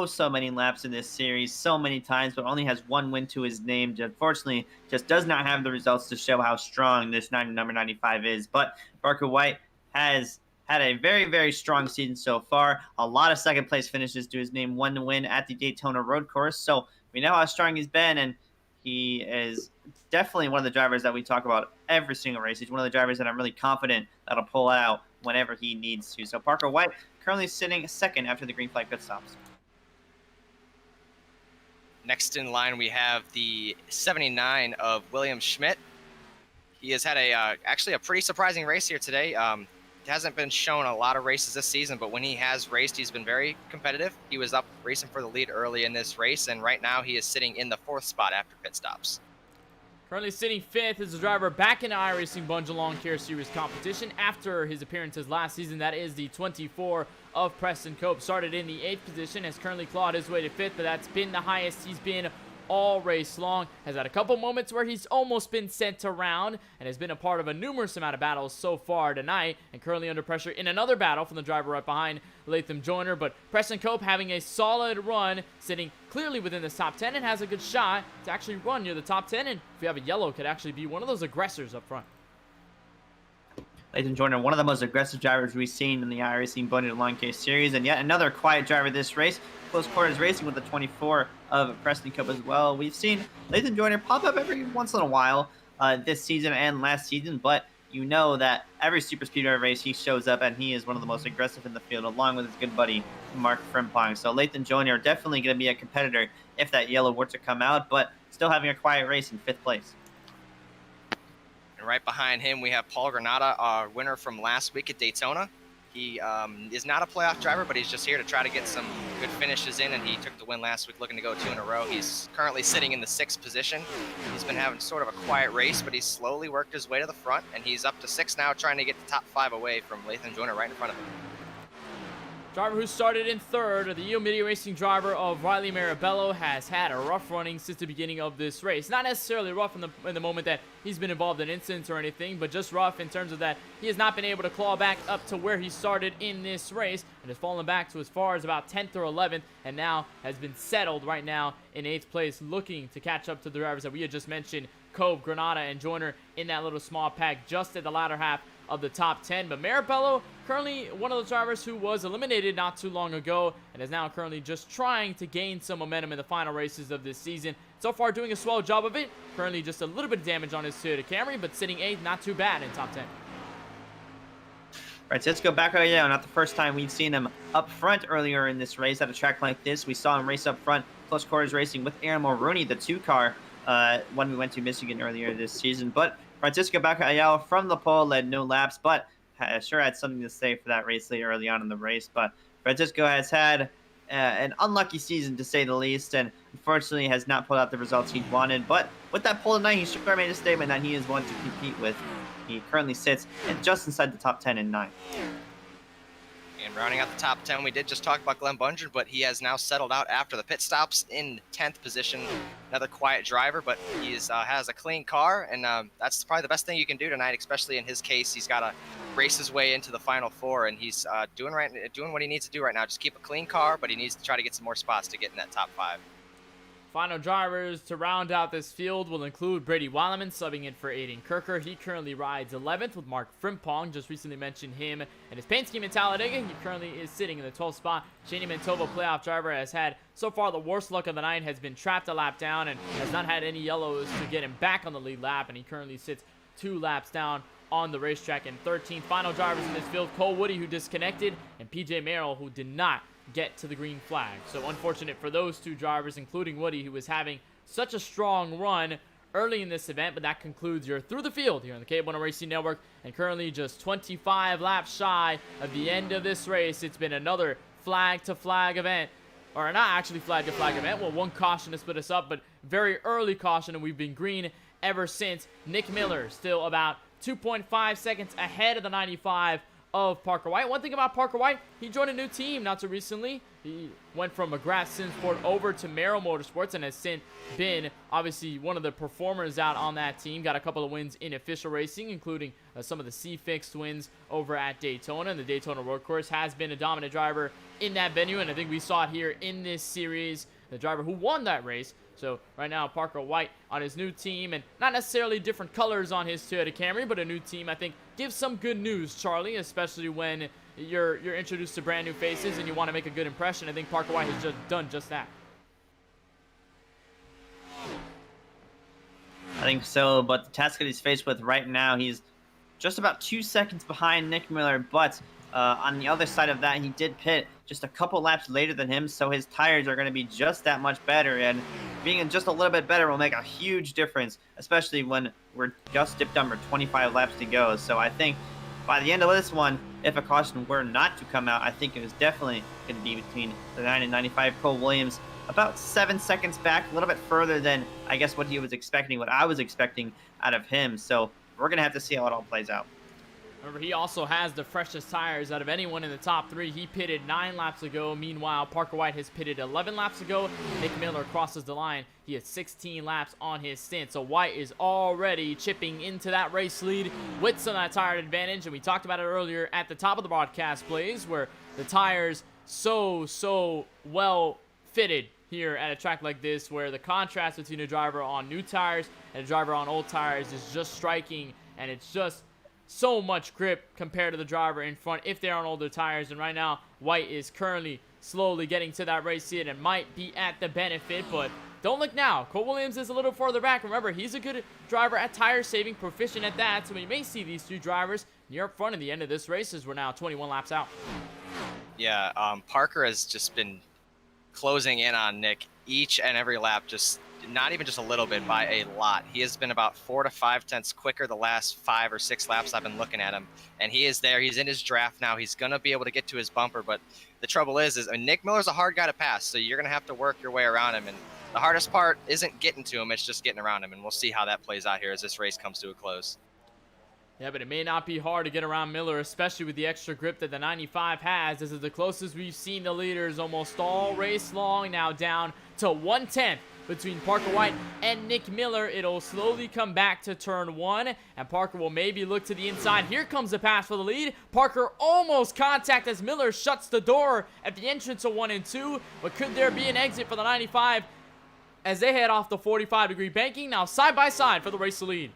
so many laps in this series so many times, but only has 1 win to his name. Unfortunately, just does not have the results to show how strong this number 95 is. But Parker White has had a very, very strong season so far. A lot of 2nd place finishes to his name, 1 win at the Daytona Road Course. So we know how strong he's been, and he is definitely one of the drivers that we talk about every single race. He's one of the drivers that I'm really confident that'll pull out whenever he needs to. So Parker White currently sitting 2nd after the green flag pit stops. Next in line, we have the 79 of William Schmidt. He has had actually a pretty surprising race here today. Hasn't been shown a lot of races this season, but when he has raced, he's been very competitive. He was up racing for the lead early in this race, and right now he is sitting in the 4th spot after pit stops. Currently sitting 5th is the driver back in iRacing Bundren Lawn Care Series competition after his appearances last season. That is the 24 of Preston Cope. Started in the 8th position, has currently clawed his way to 5th, but that's been the highest he's been all race long. Has had a couple moments where he's almost been sent around, and has been a part of a numerous amount of battles so far tonight, and currently under pressure in another battle from the driver right behind Latham Joyner. But Preston Cope having a solid run, sitting clearly within the top 10, and has a good shot to actually run near the top 10, and if you have a yellow, could actually be one of those aggressors up front. Latham Joyner, one of the most aggressive drivers we've seen in the iRacing Bundren Lawn Care Series, and yet another quiet driver this race. Close quarters racing with the 24 of Preston Cup as well. We've seen Latham Joyner pop up every once in a while this season and last season, but you know that every super speedway race he shows up, and he is one of the most aggressive in the field, along with his good buddy Mark Frempong. So Latham Joyner definitely going to be a competitor if that yellow were to come out, but still having a quiet race in 5th place. And right behind him, we have Paul Granada, our winner from last week at Daytona. He is not a playoff driver, but he's just here to try to get some good finishes in, and he took the win last week, looking to go 2 in a row. He's currently sitting in the 6th position. He's been having sort of a quiet race, but he's slowly worked his way to the front, and he's up to 6 now, trying to get the top 5 away from Latham Joyner right in front of him. Driver who started in 3rd, the Media Racing driver of Riley Marabello, has had a rough running since the beginning of this race. Not necessarily rough in the moment that he's been involved in incidents or anything, but just rough in terms of that he has not been able to claw back up to where he started in this race, and has fallen back to as far as about 10th or 11th, and now has been settled right now in 8th place, looking to catch up to the drivers that we had just mentioned, Cove, Granada, and Joyner in that little small pack just at the latter half of the top 10. But Marabello, currently one of the drivers who was eliminated not too long ago, and is now currently just trying to gain some momentum in the final races of this season. So far doing a swell job of it. Currently just a little bit of damage on his Toyota Camry, but sitting 8th, not too bad in top 10. Francisco Bacalhau, not the first time we've seen him up front earlier in this race at a track like this. We saw him race up front, close quarters racing with Aaron Mulrooney, the 2-car, when we went to Michigan earlier this season. But Francisco Bacalhau from the pole led no laps, but sure had something to say for that race lead early on in the race. But Francisco has had an unlucky season, to say the least, and unfortunately has not pulled out the results he wanted. But with that pole tonight, he sure made a statement that he is one to compete with. He currently sits just inside the top 10 in 9. And rounding out the top 10, we did just talk about Glenn Bundren, but he has now settled out after the pit stops in 10th position. Another quiet driver, but he has a clean car, and that's probably the best thing you can do tonight, especially in his case. He's got to race his way into the Final Four, and he's doing what he needs to do right now. Just keep a clean car, but he needs to try to get some more spots to get in that top 5. Final drivers to round out this field will include Brady Wildman subbing in for Aiden Kirker. He currently rides 11th with Mark Frimpong. Just recently mentioned him and his paint scheme in Talladega. He currently is sitting in the 12th spot. Shani Mantova, playoff driver, has had so far the worst luck of the night, has been trapped a lap down and has not had any yellows to get him back on the lead lap, and he currently sits 2 laps down on the racetrack in 13th. Final drivers in this field, Cole Woody, who disconnected, and PJ Merrill, who did not get to the green flag. So unfortunate for those 2 drivers, including Woody, who was having such a strong run early in this event. But that concludes your Through the Field here on the KBueno Racing Network, and currently just 25 laps shy of the end of this race. It's been another flag to flag event, or not actually flag to flag event. Well, 1 caution to split us up, but very early caution, and we've been green ever since. Nick Miller still about 2.5 seconds ahead of the 95 of Parker White. One thing about Parker White, he joined a new team not too recently. He went from McGrath Simsport over to Merrill Motorsports and has since been obviously one of the performers out on that team. Got a couple of wins in official racing, including some of the C-Fixed wins over at Daytona, and the Daytona Road Course. Has been a dominant driver in that venue, and I think we saw it here in this series, the driver who won that race. So right now, Parker White on his new team, and not necessarily different colors on his Toyota Camry, but a new team, I think, gives some good news, Charlie, especially when you're introduced to brand new faces and you want to make a good impression. I think Parker White has just done just that. I think so, but the task that he's faced with right now, he's just about 2 seconds behind Nick Miller, but on the other side of that, he did pit just a couple laps later than him, so his tires are going to be just that much better, and being just a little bit better will make a huge difference, especially when we're just dipped under 25 laps to go. So I think by the end of this one, if a caution were not to come out, I think it was definitely going to be between the 9 and 95. Cole Williams about 7 seconds back, a little bit further than I guess what he was expecting, what I was expecting out of him. So we're going to have to see how it all plays out. Remember, he also has the freshest tires out of anyone in the top 3. He pitted 9 laps ago. Meanwhile, Parker White has pitted 11 laps ago. Nick Miller crosses the line. He has 16 laps on his stint. So White is already chipping into that race lead with some of that tire advantage. And we talked about it earlier at the top of the broadcast, Blaze, where the tires so well fitted here at a track like this, where the contrast between a driver on new tires and a driver on old tires is just striking, and it's just so much grip compared to the driver in front if they're on older tires. And right now, White is currently slowly getting to that race seat and might be at the benefit, but don't look now. Cole Williams is a little further back. Remember, he's a good driver at tire saving, proficient at that, so we may see these 2 drivers near up front at the end of this race as we're now 21 laps out. Yeah, Parker has just been closing in on Nick each and every lap, just not even just a little bit, by a lot. He has been about 4 to 5 tenths quicker the last 5 or 6 laps I've been looking at him, and he is there. He's in his draft now. He's gonna be able to get to his bumper, but the trouble is Nick Miller's a hard guy to pass, so you're gonna have to work your way around him, and the hardest part isn't getting to him, it's just getting around him, and we'll see how that plays out here as this race comes to a close. Yeah, but it may not be hard to get around Miller, especially with the extra grip that the 95 has. This is the closest we've seen the leaders almost all race long, now down to 1/10 between Parker White and Nick Miller. It'll slowly come back to turn 1, and Parker will maybe look to the inside. Here comes the pass for the lead. Parker almost contact as Miller shuts the door at the entrance of 1 and 2, but could there be an exit for the 95 as they head off the 45-degree banking, now side by side for the race to lead?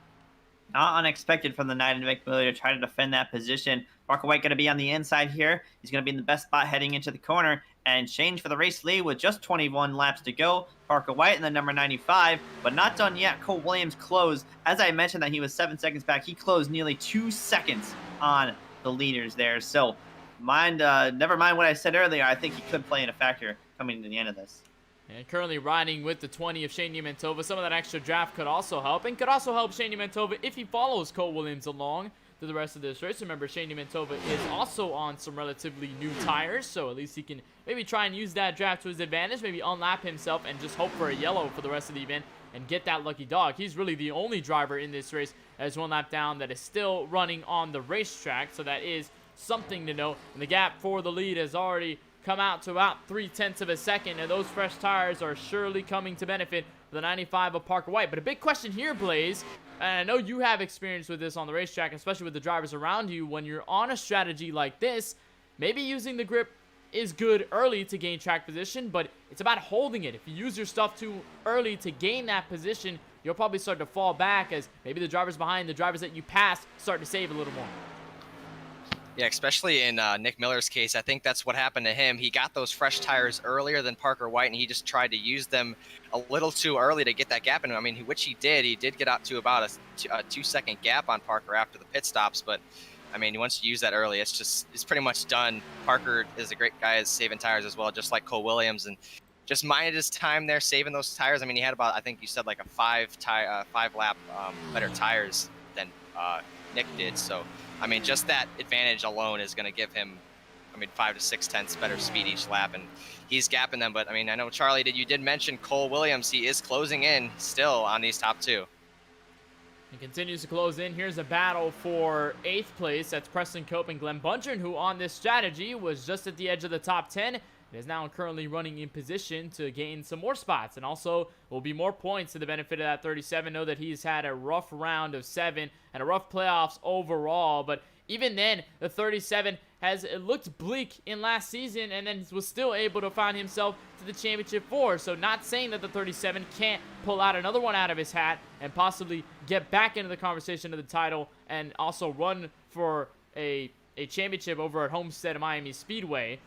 Not unexpected from the 9 and Nick Miller to try to defend that position. Parker White going to be on the inside here. He's going to be in the best spot heading into the corner, and change for the race lead with just 21 laps to go. Parker White in the number 95, but not done yet. Cole Williams closed. As I mentioned that he was 7 seconds back, he closed nearly 2 seconds on the leaders there. So never mind what I said earlier. I think he could play in a factor coming to the end of this. And currently riding with the 20 of Shane Mantova. Some of that extra draft could also help, and could also help Shane Mantova if he follows Cole Williams along through the rest of this race. Remember, Shane Mantova is also on some relatively new tires, so at least he can maybe try and use that draft to his advantage, maybe unlap himself and just hope for a yellow for the rest of the event and get that lucky dog. He's really the only driver in this race that is 1 lap down that is still running on the racetrack, so that is something to note. And the gap for the lead has already come out to about 0.3 of a second, and those fresh tires are surely coming to benefit the 95 of Parker White. But a big question here, Blaze, and I know you have experience with this on the racetrack, especially with the drivers around you, when you're on a strategy like this, maybe using the grip is good early to gain track position, but it's about holding it. If you use your stuff too early to gain that position, you'll probably start to fall back as maybe the drivers behind, the drivers that you pass, start to save a little more. Yeah, especially in Nick Miller's case, I think that's what happened to him. He got those fresh tires earlier than Parker White, and he just tried to use them a little too early to get that gap in. I mean, which he did. He did get out to about a 2-second gap on Parker after the pit stops, but I mean, once you use that early, it's pretty much done. Parker is a great guy at saving tires as well, just like Cole Williams, and just minded his time there saving those tires. I mean, he had about, I think you said like a 5-lap better tires than Nick did. So, I mean, just that advantage alone is going to give him, I mean, 5 to 6 tenths better speed each lap, and he's gapping them. But I mean, I know Charlie, you did mention Cole Williams. He is closing in still on these top two. He continues to close in. Here's a battle for 8th place. That's Preston Cope and Glenn Bundren, who on this strategy was just at the edge of the top 10. And is now currently running in position to gain some more spots, and also will be more points to the benefit of that 37. Know that he's had a rough round of 7 and a rough playoffs overall, but even then, the 37 has looked bleak in last season, and then was still able to find himself to the championship 4. So not saying that the 37 can't pull out another one out of his hat and possibly get back into the conversation of the title and also run for a championship over at Homestead Miami Speedway.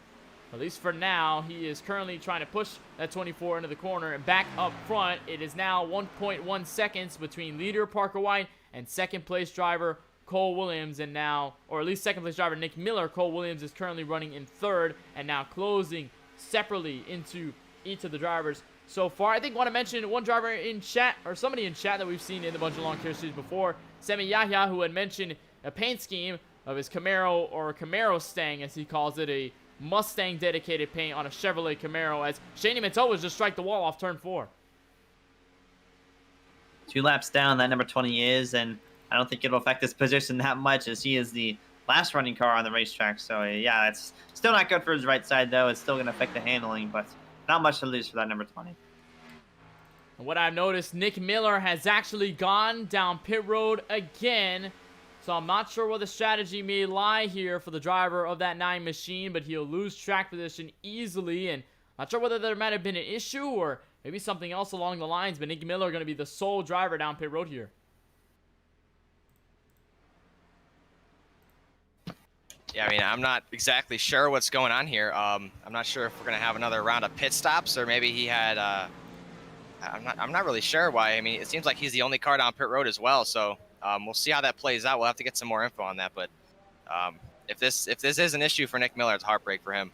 At least for now, he is currently trying to push that 24 into the corner and back up front. It is now 1.1 seconds between leader Parker White and second place driver Cole Williams, and now, or at least second place driver Nick Miller. Cole Williams is currently running in 3rd and now closing separately into each of the drivers so far. I think I want to mention one driver in chat, or somebody in chat that we've seen in the Bunch of Lawn Care series before, Semi Yahya, who had mentioned a paint scheme of his Camaro, or Camaro Stang as he calls it, a Mustang dedicated paint on a Chevrolet Camaro, as Shani Minto was just strike the wall off turn 4. 2 laps down, that number 20 is, and I don't think it'll affect his position that much, as he is the last running car on the racetrack. So yeah, it's still not good for his right side, though. It's still going to affect the handling, but not much to lose for that number 20. And what I've noticed, Nick Miller has actually gone down pit road again. So I'm not sure where the strategy may lie here for the driver of that 9 machine, but he'll lose track position easily, and not sure whether there might have been an issue or maybe something else along the lines, but Nick Miller going to be the sole driver down pit road here. Yeah, I mean, I'm not exactly sure what's going on here. I'm not sure if we're going to have another round of pit stops, or maybe he had, I'm not really sure why. I mean, it seems like he's the only car down pit road as well, so we'll see how that plays out. We'll have to get some more info on that, but if this is an issue for Nick Miller, it's a heartbreak for him.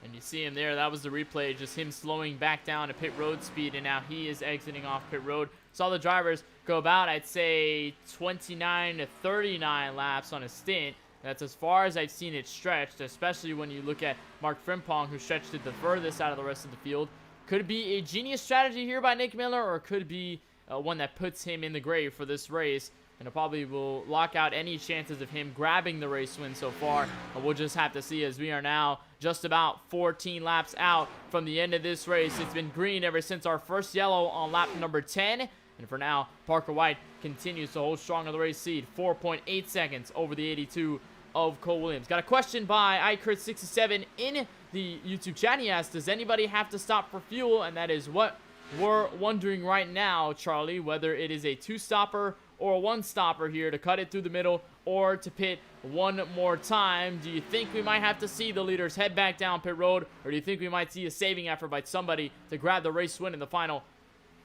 And you see him there. That was the replay, just him slowing back down to pit road speed, and now he is exiting off pit road. Saw the drivers go about, I'd say, 29 to 39 laps on a stint. That's as far as I've seen it stretched, especially when you look at Mark Frimpong, who stretched it the furthest out of the rest of the field. Could it be a genius strategy here by Nick Miller, or could it be one that puts him in the grave for this race? And it probably will lock out any chances of him grabbing the race win so far. We'll just have to see, as we are now just about 14 laps out from the end of this race. It's been green ever since our first yellow on lap number 10. And for now, Parker White continues to hold strong on the race seat. 4.8 seconds over the 82 of Cole Williams. Got a question by iCrit67 in the YouTube chat. He asked, does anybody have to stop for fuel? And that is what we're wondering right now, Charlie, whether it is a 2-stopper or a 1-stopper here to cut it through the middle, or to pit one more time. Do you think we might have to see the leaders head back down pit road, or do you think we might see a saving effort by somebody to grab the race win in the final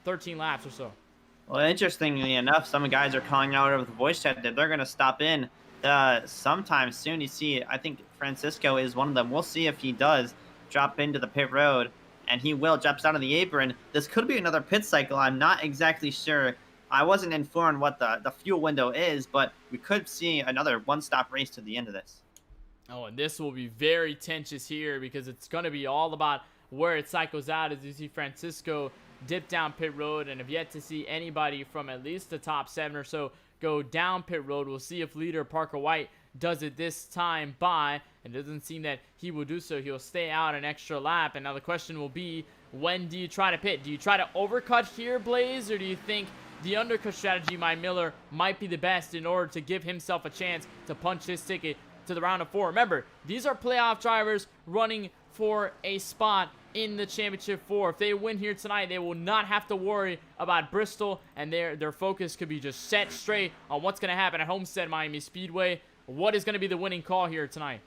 13 laps or so? Well, interestingly enough, some guys are calling out over the voice chat that they're going to stop in sometime soon. You see, I think Francisco is one of them. We'll see if he does drop into the pit road, and he will, drops out of the apron. This could be another pit cycle. I'm not exactly sure. I wasn't informed what the fuel window is, but we could see another one-stop race to the end of this. Oh, and this will be very tense here, because it's going to be all about where it cycles out, as you see Francisco dip down pit road, and have yet to see anybody from at least the top 7 or so go down pit road. We'll see if leader Parker White does it this time by, and it doesn't seem that he will do so. He'll stay out an extra lap, and now the question will be, when do you try to pit? Do you try to overcut here, Blaze, or do you think the undercut strategy by Miller might be the best in order to give himself a chance to punch his ticket to the round of 4? Remember, these are playoff drivers running for a spot in the championship 4. If they win here tonight, they will not have to worry about Bristol, and their focus could be just set straight on what's going to happen at Homestead Miami Speedway. What is going to be the winning call here tonight?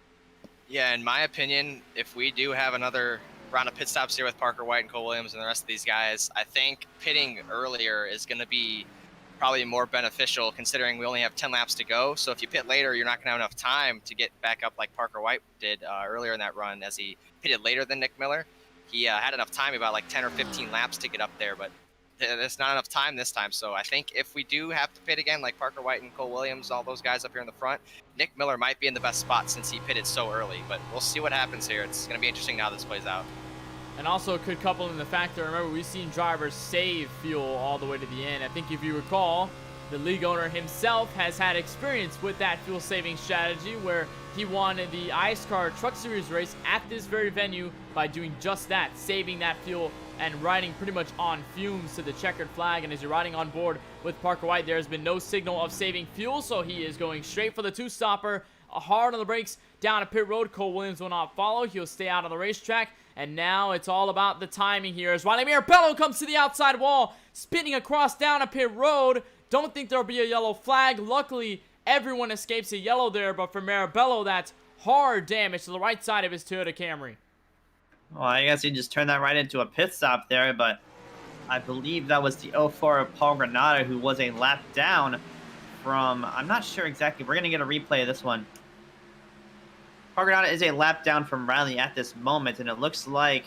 Yeah, in my opinion, if we do have another round of pit stops here with Parker White and Cole Williams and the rest of these guys, I think pitting earlier is going to be probably more beneficial, considering we only have 10 laps to go. So if you pit later, you're not going to have enough time to get back up like Parker White did earlier in that run, as he pitted later than Nick Miller. He had enough time, about like 10 or 15 laps to get up there, but there's not enough time this time. So I think if we do have to pit again, like Parker White and Cole Williams, all those guys up here in the front, Nick Miller might be in the best spot since he pitted so early. But we'll see what happens here. It's going to be interesting how this plays out. And also could couple in the fact that, remember, we've seen drivers save fuel all the way to the end. I think if you recall, the league owner himself has had experience with that fuel saving strategy, where he won the Ice Car Truck Series race at this very venue by doing just that, saving that fuel and riding pretty much on fumes to the checkered flag. And as you're riding on board with Parker White, there's been no signal of saving fuel, so he is going straight for the two-stopper, hard on the brakes down a pit road. Cole Williams will not follow. He'll stay out on the racetrack. And now it's all about the timing here as Riley Mirabello comes to the outside wall, spinning across down a pit road. Don't think there'll be a yellow flag. Luckily, everyone escapes a yellow there, but for Mirabello, that's hard damage to the right side of his Toyota Camry. Well, I guess he just turned that right into a pit stop there, but I believe that was the 04 of Paul Granada, who was a lap down from, I'm not sure exactly. We're going to get a replay of this one. Paul Granada is a lap down from Riley at this moment, and it looks like,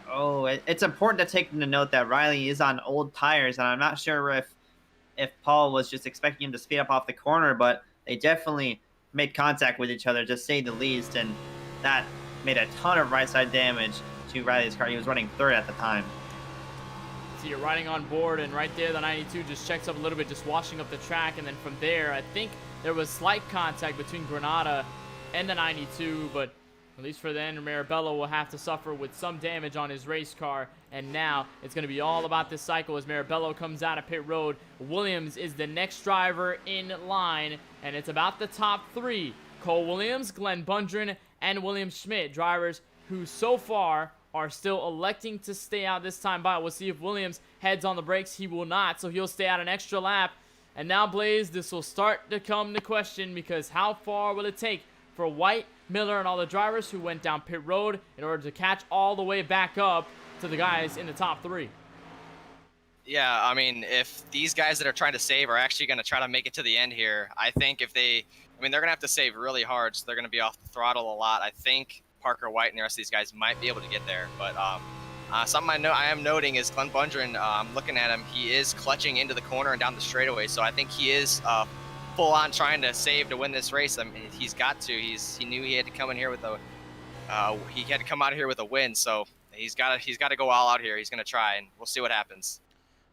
it's important to take into note that Riley is on old tires, and I'm not sure if Paul was just expecting him to speed up off the corner, but they definitely made contact with each other, to say the least, and that made a ton of right side damage to Riley's car. He was running third at the time. So you're riding on board, and right there the 92 just checks up a little bit, just washing up the track, and then from there I think there was slight contact between Granada and the 92, but at least for then, Mirabello will have to suffer with some damage on his race car. And now it's going to be all about this cycle as Mirabello comes out of pit road. Williams is the next driver in line, and it's about the top 3. Cole Williams, Glenn Bundren, and William Schmidt, drivers who so far are still electing to stay out this time by. We'll see if Williams heads on the brakes. He will not, so he'll stay out an extra lap. And now, Blaze, this will start to come to question, because how far will it take for White, Miller, and all the drivers who went down pit road in order to catch all the way back up to the guys in the top 3? Yeah, I mean, if these guys that are trying to save are actually going to try to make it to the end here, I think they're going to have to save really hard, so they're going to be off the throttle a lot. I think Parker White and the rest of these guys might be able to get there, but something I am noting is Glenn Bundren. I'm looking at him. He is clutching into the corner and down the straightaway, so I think he is full on trying to save to win this race. I mean, he's got to. He knew he had to come in here with he had to come out of here with a win. So he's got to go all out here. He's going to try, and we'll see what happens.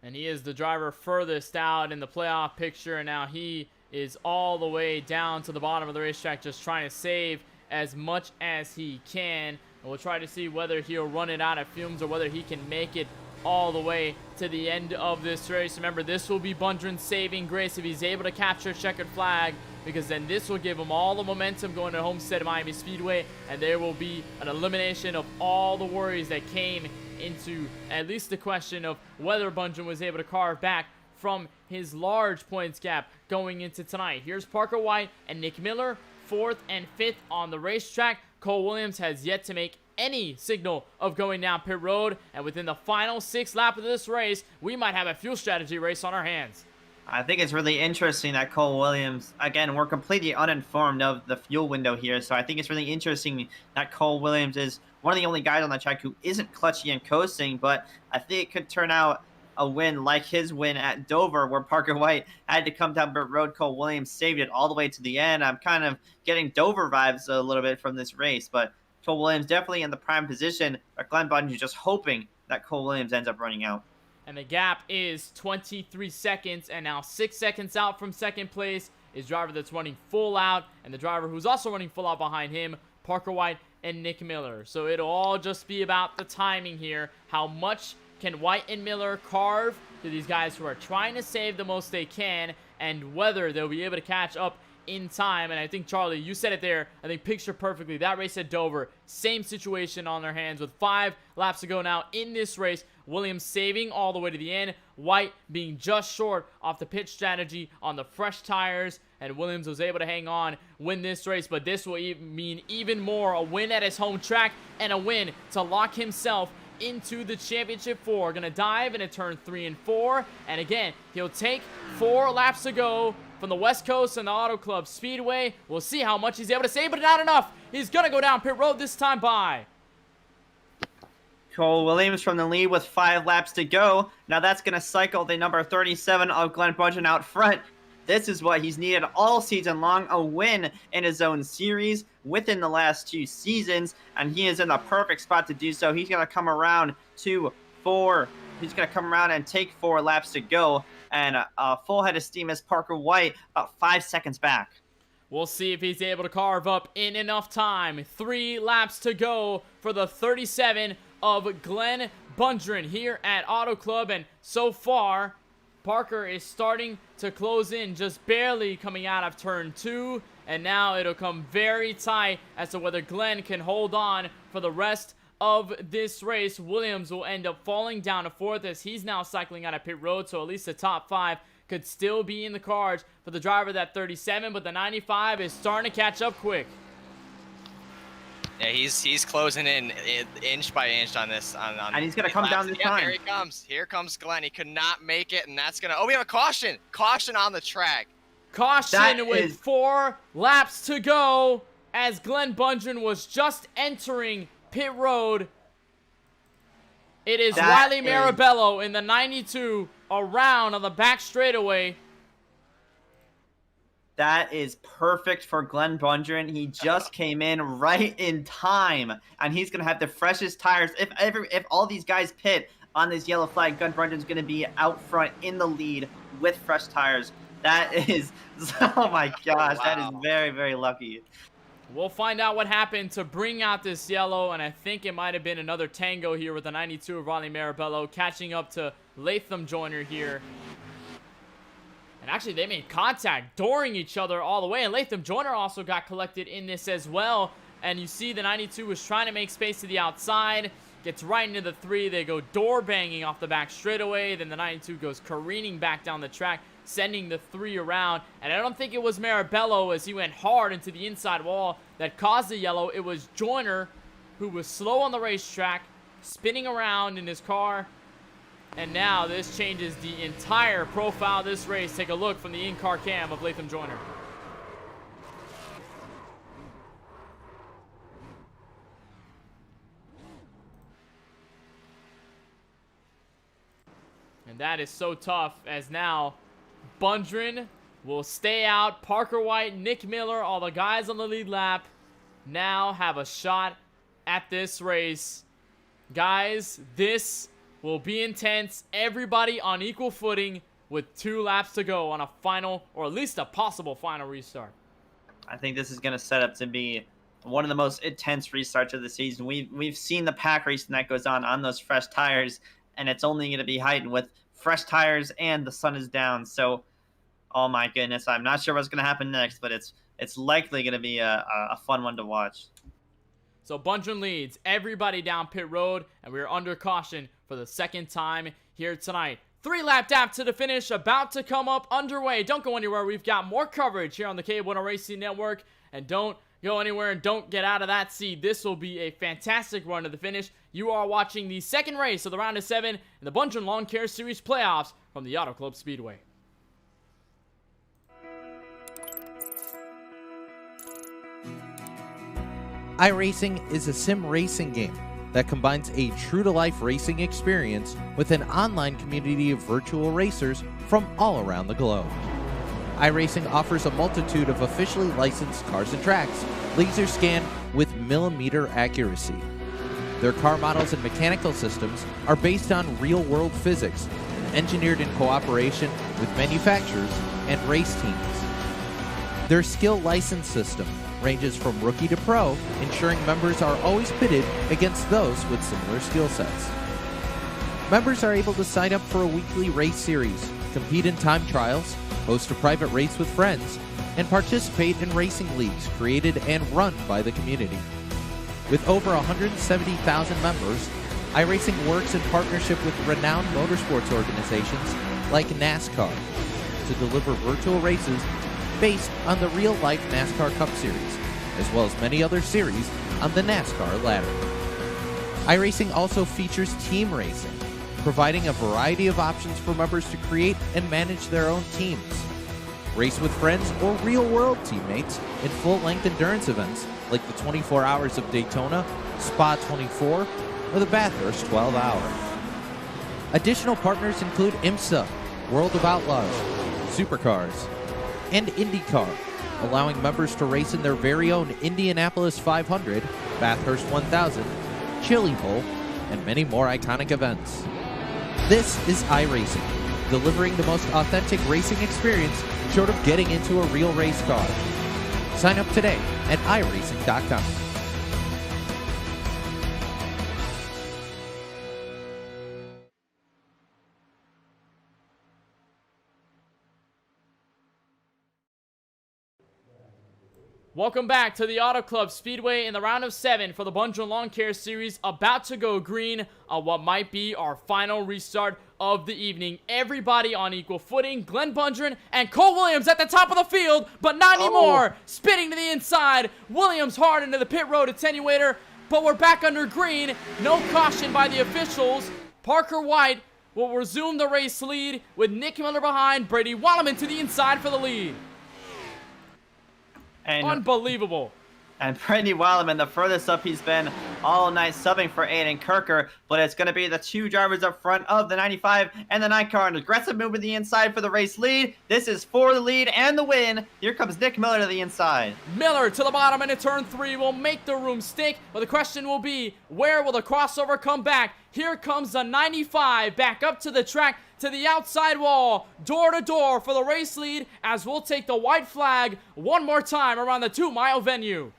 And he is the driver furthest out in the playoff picture, and now he is all the way down to the bottom of the racetrack, just trying to save as much as he can. And we'll try to see whether he'll run it out of fumes or whether he can make it all the way to the end of this race. Remember, this will be Bundren's saving grace if he's able to capture a checkered flag, because then this will give him all the momentum going to Homestead Miami Speedway, and there will be an elimination of all the worries that came into at least the question of whether Bundren was able to carve back from his large points gap going into tonight. Here's Parker White and Nick Miller, 4th and 5th on the racetrack. Cole Williams has yet to make any signal of going down pit road, and within the final 6 laps of this race, we might have a fuel strategy race on our hands. I think it's really interesting that Cole Williams, again, we're completely uninformed of the fuel window here, so I think it's really interesting that Cole Williams is one of the only guys on the track who isn't clutchy and coasting, but I think it could turn out a win like his win at Dover, where Parker White had to come down pit road. Cole Williams saved it all the way to the end. I'm kind of getting Dover vibes a little bit from this race, but Cole Williams definitely in the prime position, but Glenn Bundren just hoping that Cole Williams ends up running out. And the gap is 23 seconds, and now 6 seconds out from second place is driver that's running full out, and the driver who's also running full out behind him, Parker White and Nick Miller. So it'll all just be about the timing here. How much can White and Miller carve to these guys who are trying to save the most they can, and whether they'll be able to catch up in time. And I think, Charlie, you said it there. I think picture perfectly. That race at Dover, same situation on their hands with 5 laps to go now in this race. Williams saving all the way to the end. White being just short off the pit strategy on the fresh tires. And Williams was able to hang on, win this race. But this will mean even more. A win at his home track and a win to lock himself into the championship 4. Gonna dive into turn 3 and 4. And again, he'll take 4 laps to go from the West Coast and the Auto Club Speedway. We'll see how much he's able to save, but not enough. He's gonna go down pit road this time by Cole Williams from the lead with 5 laps to go. Now that's going to cycle the number 37 of Glenn Bundren out front. This is what he's needed all season long, a win in his own series within the last 2 seasons, and he is in the perfect spot to do so. He's going to come around to 4. He's going to come around and take 4 laps to go, and a full head of steam is Parker White, about 5 seconds back. We'll see if he's able to carve up in enough time. 3 laps to go for the 37 of Glenn Bundren here at Auto Club, and so far Parker is starting to close in, just barely coming out of turn 2, and now it'll come very tight as to whether Glenn can hold on for the rest of this race. Williams will end up falling down to 4th as he's now cycling out of pit road, so at least the top 5 could still be in the cards for the driver of that 37, but the 95 is starting to catch up quick. Yeah, he's closing in inch by inch on this. And he's going to come down this time. Here he comes. Here comes Glenn. He could not make it, and that's going to... Oh, we have a caution. Caution on the track. Caution with 4 laps to go as Glenn Bundren was just entering pit road. It is Riley Marabello in the 92 around on the back straightaway. That is perfect for Glenn Bundren. He just came in right in time, and he's going to have the freshest tires. If all these guys pit on this yellow flag, Glenn Bundren's going to be out front in the lead with fresh tires. That is, oh my gosh, wow. That is very, very lucky. We'll find out what happened to bring out this yellow, and I think it might have been another tango here with the 92 of Riley Marabello catching up to Latham Joyner here. And actually, they made contact, dooring each other all the way. And Latham Joyner also got collected in this as well. And you see the 92 was trying to make space to the outside. Gets right into the 3. They go door banging off the back straightaway. Then the 92 goes careening back down the track, sending the 3 around. And I don't think it was Marabello as he went hard into the inside wall that caused the yellow. It was Joyner who was slow on the racetrack, spinning around in his car. And now this changes the entire profile of this race. Take a look from the in-car cam of Latham Joyner. And that is so tough as now Bundren will stay out. Parker White, Nick Miller, all the guys on the lead lap now have a shot at this race. Guys, this will be intense. Everybody on equal footing with 2 laps to go on a final, or at least a possible final restart. I think this is going to set up to be one of the most intense restarts of the season. We've seen the pack racing that goes on those fresh tires, and it's only going to be heightened with fresh tires and the sun is down. So, oh my goodness, I'm not sure what's going to happen next, but it's likely going to be a fun one to watch. So Bundren leads everybody down pit road, and we are under caution for the second time here tonight. 3-lap dap to the finish, about to come up underway. Don't go anywhere. We've got more coverage here on the KBueno Racing Network, and don't go anywhere and don't get out of that seat. This will be a fantastic run to the finish. You are watching the second race of the round of 7 in the Bundren Lawn Care Series playoffs from the Auto Club Speedway. iRacing is a sim racing game that combines a true-to-life racing experience with an online community of virtual racers from all around the globe. iRacing offers a multitude of officially licensed cars and tracks, laser scanned with millimeter accuracy. Their car models and mechanical systems are based on real-world physics, engineered in cooperation with manufacturers and race teams. Their skill license system ranges from rookie to pro, ensuring members are always pitted against those with similar skill sets. Members are able to sign up for a weekly race series, compete in time trials, host a private race with friends, and participate in racing leagues created and run by the community. With over 170,000 members, iRacing works in partnership with renowned motorsports organizations like NASCAR to deliver virtual races based on the real-life NASCAR Cup Series, as well as many other series on the NASCAR ladder. iRacing also features team racing, providing a variety of options for members to create and manage their own teams. Race with friends or real-world teammates in full-length endurance events like the 24 Hours of Daytona, Spa 24, or the Bathurst 12 Hour. Additional partners include IMSA, World of Outlaws, Supercars, and IndyCar, allowing members to race in their very own Indianapolis 500, Bathurst 1000, Chili Bowl, and many more iconic events. This is iRacing, delivering the most authentic racing experience short of getting into a real race car. Sign up today at iRacing.com. Welcome back to the Auto Club Speedway in the round of 7 for the Bundren Lawn Care Series, about to go green on what might be our final restart of the evening. Everybody on equal footing. Glenn Bundren and Cole Williams at the top of the field, but not anymore. Spinning to the inside. Williams hard into the pit road attenuator, but we're back under green. No caution by the officials. Parker White will resume the race lead with Nick Miller behind. Brady Wildman to the inside for the lead. And unbelievable. And Brady Wildman, the furthest up he's been all night, subbing for Aiden Kirker. But it's going to be the two drivers up front of the 95 and the 9 car. An aggressive move to the inside for the race lead. This is for the lead and the win. Here comes Nick Miller to the inside. Miller to the bottom into turn 3 will make the room stick. But the question will be, where will the crossover come back? Here comes the 95 back up to the track, to the outside wall, door to door for the race lead, as we'll take the white flag one more time around the 2-mile venue.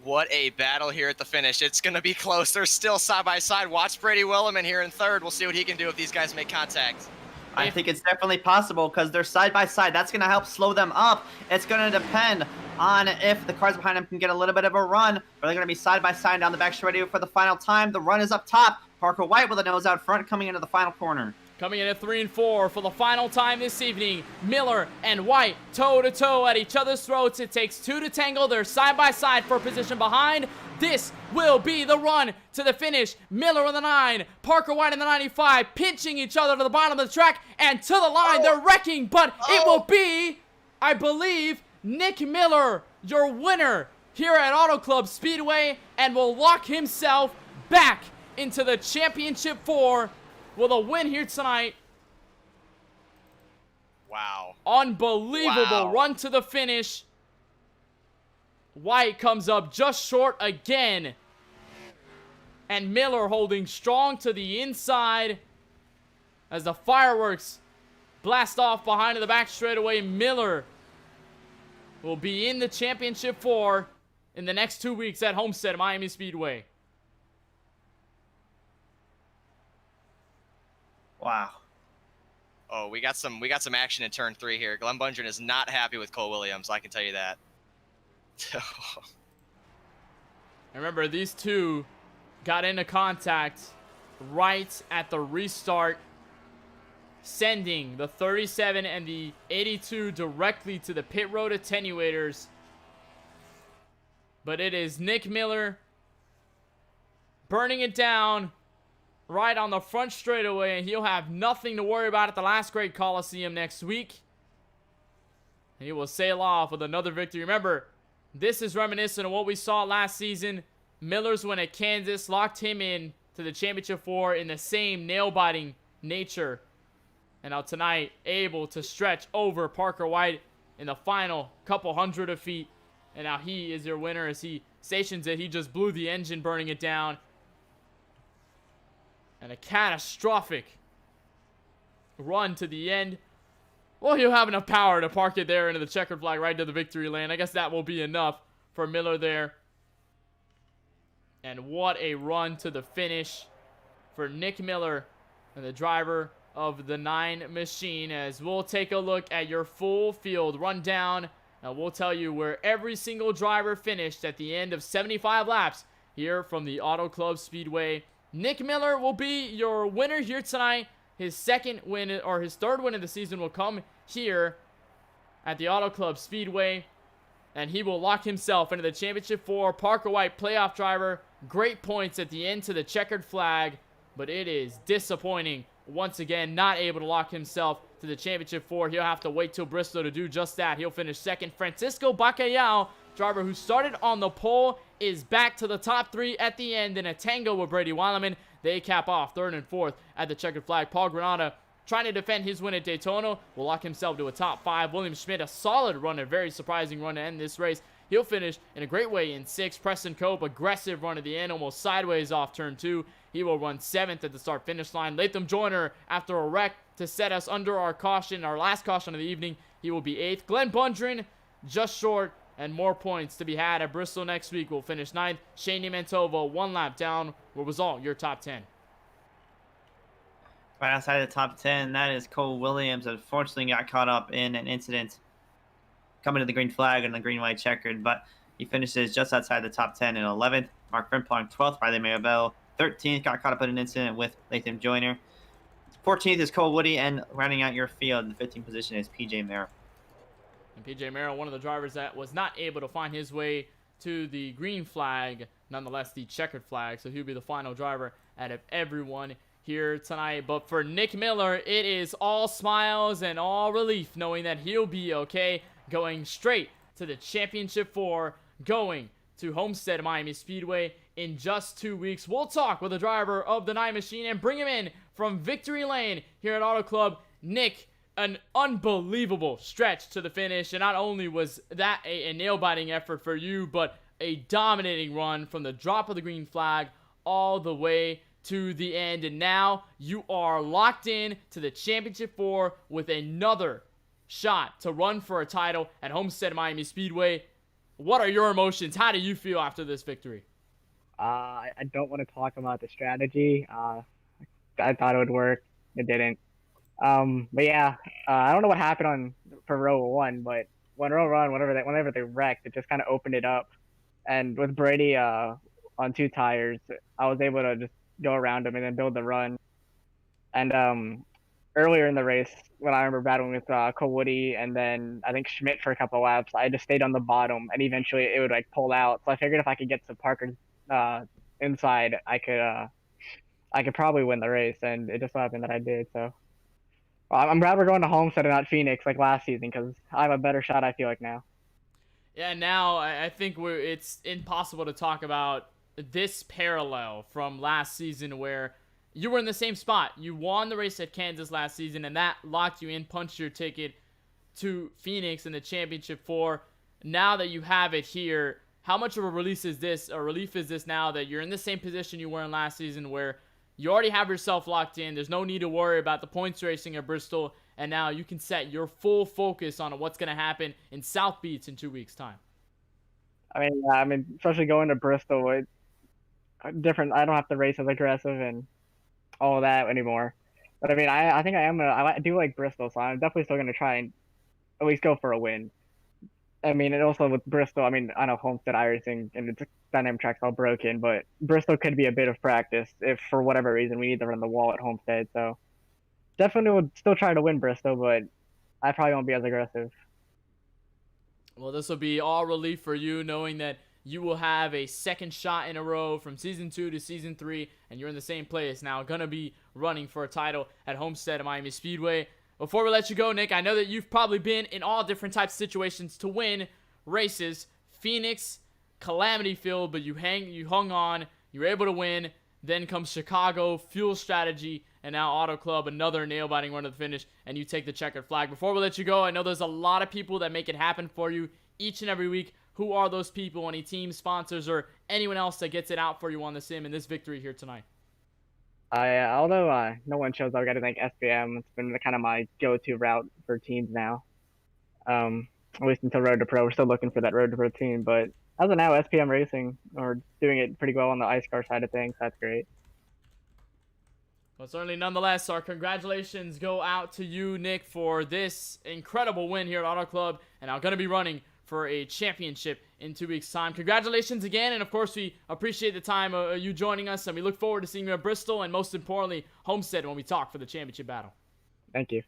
What a battle here at the finish. It's going to be close. They're still side by side. Watch Brady Wildman here in third. We'll see what he can do if these guys make contact. I think it's definitely possible because they're side by side. That's going to help slow them up. It's going to depend on if the cars behind them can get a little bit of a run, or they're going to be side by side down the back straight for the final time. The run is up top. Parker White with a nose out front coming into the final corner. Coming in at 3 and 4 for the final time this evening. Miller and White toe-to-toe at each other's throats. It takes 2 to tangle. They're side-by-side for position behind. This will be the run to the finish. Miller in the 9, Parker White in the 95, pinching each other to the bottom of the track and to the line. They're wrecking, but it will be, I believe, Nick Miller, your winner here at Auto Club Speedway, and will lock himself back into the Championship 4 with a win here tonight. Wow. Unbelievable run to the finish. White comes up just short again. And Miller holding strong to the inside as the fireworks blast off behind the back straightaway. Miller will be in the Championship 4 in the next 2 weeks at Homestead Miami Speedway. Wow. Oh, we got some action in turn 3 here. Glenn Bundren is not happy with Cole Williams, I can tell you that. Remember, these two got into contact right at the restart, sending the 37 and the 82 directly to the pit road attenuators. But it is Nick Miller burning it down right on the front straightaway, and he'll have nothing to worry about at the last great Coliseum next week. And he will sail off with another victory. Remember, this is reminiscent of what we saw last season. Miller's win at Kansas locked him in to the Championship 4 in the same nail-biting nature. And now tonight, able to stretch over Parker White in the final couple hundred of feet. And now he is your winner as he stations it. He just blew the engine, burning it down. And a catastrophic run to the end. Well, he'll have enough power to park it there into the checkered flag right to the victory lane. I guess that will be enough for Miller there. And what a run to the finish for Nick Miller and the driver of the 9 machine, as we'll take a look at your full field rundown, and we'll tell you where every single driver finished at the end of 75 laps here from the Auto Club Speedway. Nick Miller will be your winner here tonight. His second win, or his third win of the season, will come here at the Auto Club Speedway, and he will lock himself into the Championship 4 Parker White playoff driver. Great points at the end to the checkered flag, but it is disappointing. Once again, not able to lock himself to the Championship 4. He'll have to wait till Bristol to do just that. He'll finish second. Francisco Bacalhau, driver who started on the pole, is back to the top 3 at the end in a tango with Brady Wildman. They cap off third and fourth at the checkered flag. Paul Granada, trying to defend his win at Daytona, will lock himself to a top 5. William Schmidt, a solid run, a very surprising run to end this race. He'll finish in a great way in 6th. Preston Cope, aggressive run at the end, almost sideways off turn 2. He will run 7th at the start-finish line. Latham Joyner, after a wreck to set us under our caution, our last caution of the evening, he will be 8th. Glenn Bundren, just short, and more points to be had at Bristol next week, will finish 9th. Shane Mantova, 1 lap down. What was all your top 10? Right outside the top 10, that is Cole Williams. Unfortunately, got caught up in an incident coming to the green flag and the green-white checkered, but he finishes just outside the top 10 in 11th. Mark Frimpong, 12th, Riley Marabell. 13th, got caught up in an incident with Latham Joyner. 14th is Cole Woody, and rounding out your field, the 15th position is PJ Merrill. And PJ Merrill, one of the drivers that was not able to find his way to the green flag, nonetheless the checkered flag, so he'll be the final driver out of everyone here tonight. But for Nick Miller, it is all smiles and all relief knowing that he'll be okay, going straight to the Championship 4, going to Homestead Miami Speedway in just 2 weeks. We'll talk with the driver of the 9 machine and bring him in from Victory Lane here at Auto Club. Nick, an unbelievable stretch to the finish, and not only was that a nail-biting effort for you, but a dominating run from the drop of the green flag all the way to the end. And now you are locked in to the Championship 4 with another shot to run for a title at Homestead Miami Speedway. What are your emotions? How do you feel after this victory? I don't want to talk about the strategy. I thought it would work. It didn't. But yeah, I don't know what happened for row 1, but when row 1, whenever they wrecked, it just kind of opened it up. And with Brady on 2 tires, I was able to just go around him and then build the run. And earlier in the race, when I remember battling with Cole Woody and then I think Schmidt for a couple laps, I just stayed on the bottom, and eventually it would like pull out. So I figured if I could get to Parker inside, I could probably win the race, and it just so happened that I did. So I'm glad we're going to Homestead and not Phoenix like last season, because I have a better shot, I feel like, now. Yeah, now I think it's impossible to talk about this parallel from last season where you were in the same spot. You won the race at Kansas last season, and that locked you in, punched your ticket to Phoenix in the Championship 4. Now that you have it here, how much of a relief is this now that you're in the same position you were in last season, where you already have yourself locked in? There's no need to worry about the points racing at Bristol, and now you can set your full focus on what's going to happen in South Beach in 2 weeks' time. I mean, especially going to Bristol, it's different. I don't have to race as aggressive and all of that anymore. But I mean, I think I do like Bristol, so I'm definitely still gonna try and at least go for a win. I mean, and also with Bristol, I mean, I know Homestead iRacing and the dynamic track's all broken, but Bristol could be a bit of practice if for whatever reason we need to run the wall at Homestead. So definitely would still try to win Bristol, but I probably won't be as aggressive. Well, this will be all relief for you, knowing that you will have a second shot in a row from Season 2 to Season 3, and you're in the same place now, going to be running for a title at Homestead Miami Speedway. Before we let you go, Nick, I know that you've probably been in all different types of situations to win races. Phoenix, calamity field, but you hung on, you were able to win. Then comes Chicago, fuel strategy, and now Auto Club, another nail-biting run to the finish, and you take the checkered flag. Before we let you go, I know there's a lot of people that make it happen for you each and every week. Who are those people? Any team sponsors or anyone else that gets it out for you on the sim in this victory here tonight? Although no one shows up, I got to thank SBM. It's been kind of my go-to route for teams now. At least until Road to Pro. We're still looking for that Road to Pro team, but as of now, SPM Racing are doing it pretty well on the ice car side of things. That's great. Well, certainly, nonetheless, our congratulations go out to you, Nick, for this incredible win here at Auto Club, and I'm going to be running for a championship in 2 weeks' time. Congratulations again, and of course, we appreciate the time you joining us, and we look forward to seeing you at Bristol, and most importantly, Homestead when we talk for the championship battle. Thank you.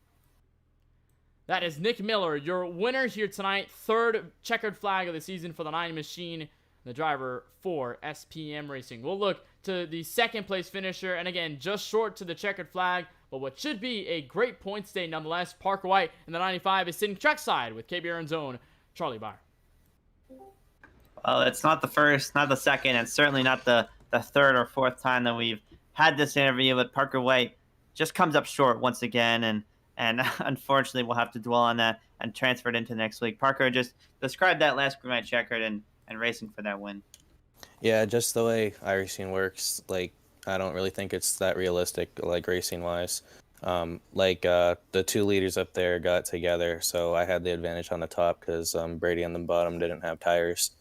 That is Nick Miller, your winner here tonight, 3rd checkered flag of the season for the 9 machine, the driver for SPM Racing. We'll look to the 2nd place finisher, and again, just short to the checkered flag, but what should be a great points day nonetheless. Parker White in the 95 is sitting trackside with KBRN's own Charlie Baier. Well, it's not the first, not the second, and certainly not the 3rd or 4th time that we've had this interview with Parker White. Just comes up short once again, and unfortunately we'll have to dwell on that and transfer it into next week. Parker, just describe that last grid checkered and racing for that win. Yeah, just the way iRacing works, like, I don't really think it's that realistic, like, racing-wise. The 2 leaders up there got together, so I had the advantage on the top because Brady on the bottom didn't have tires.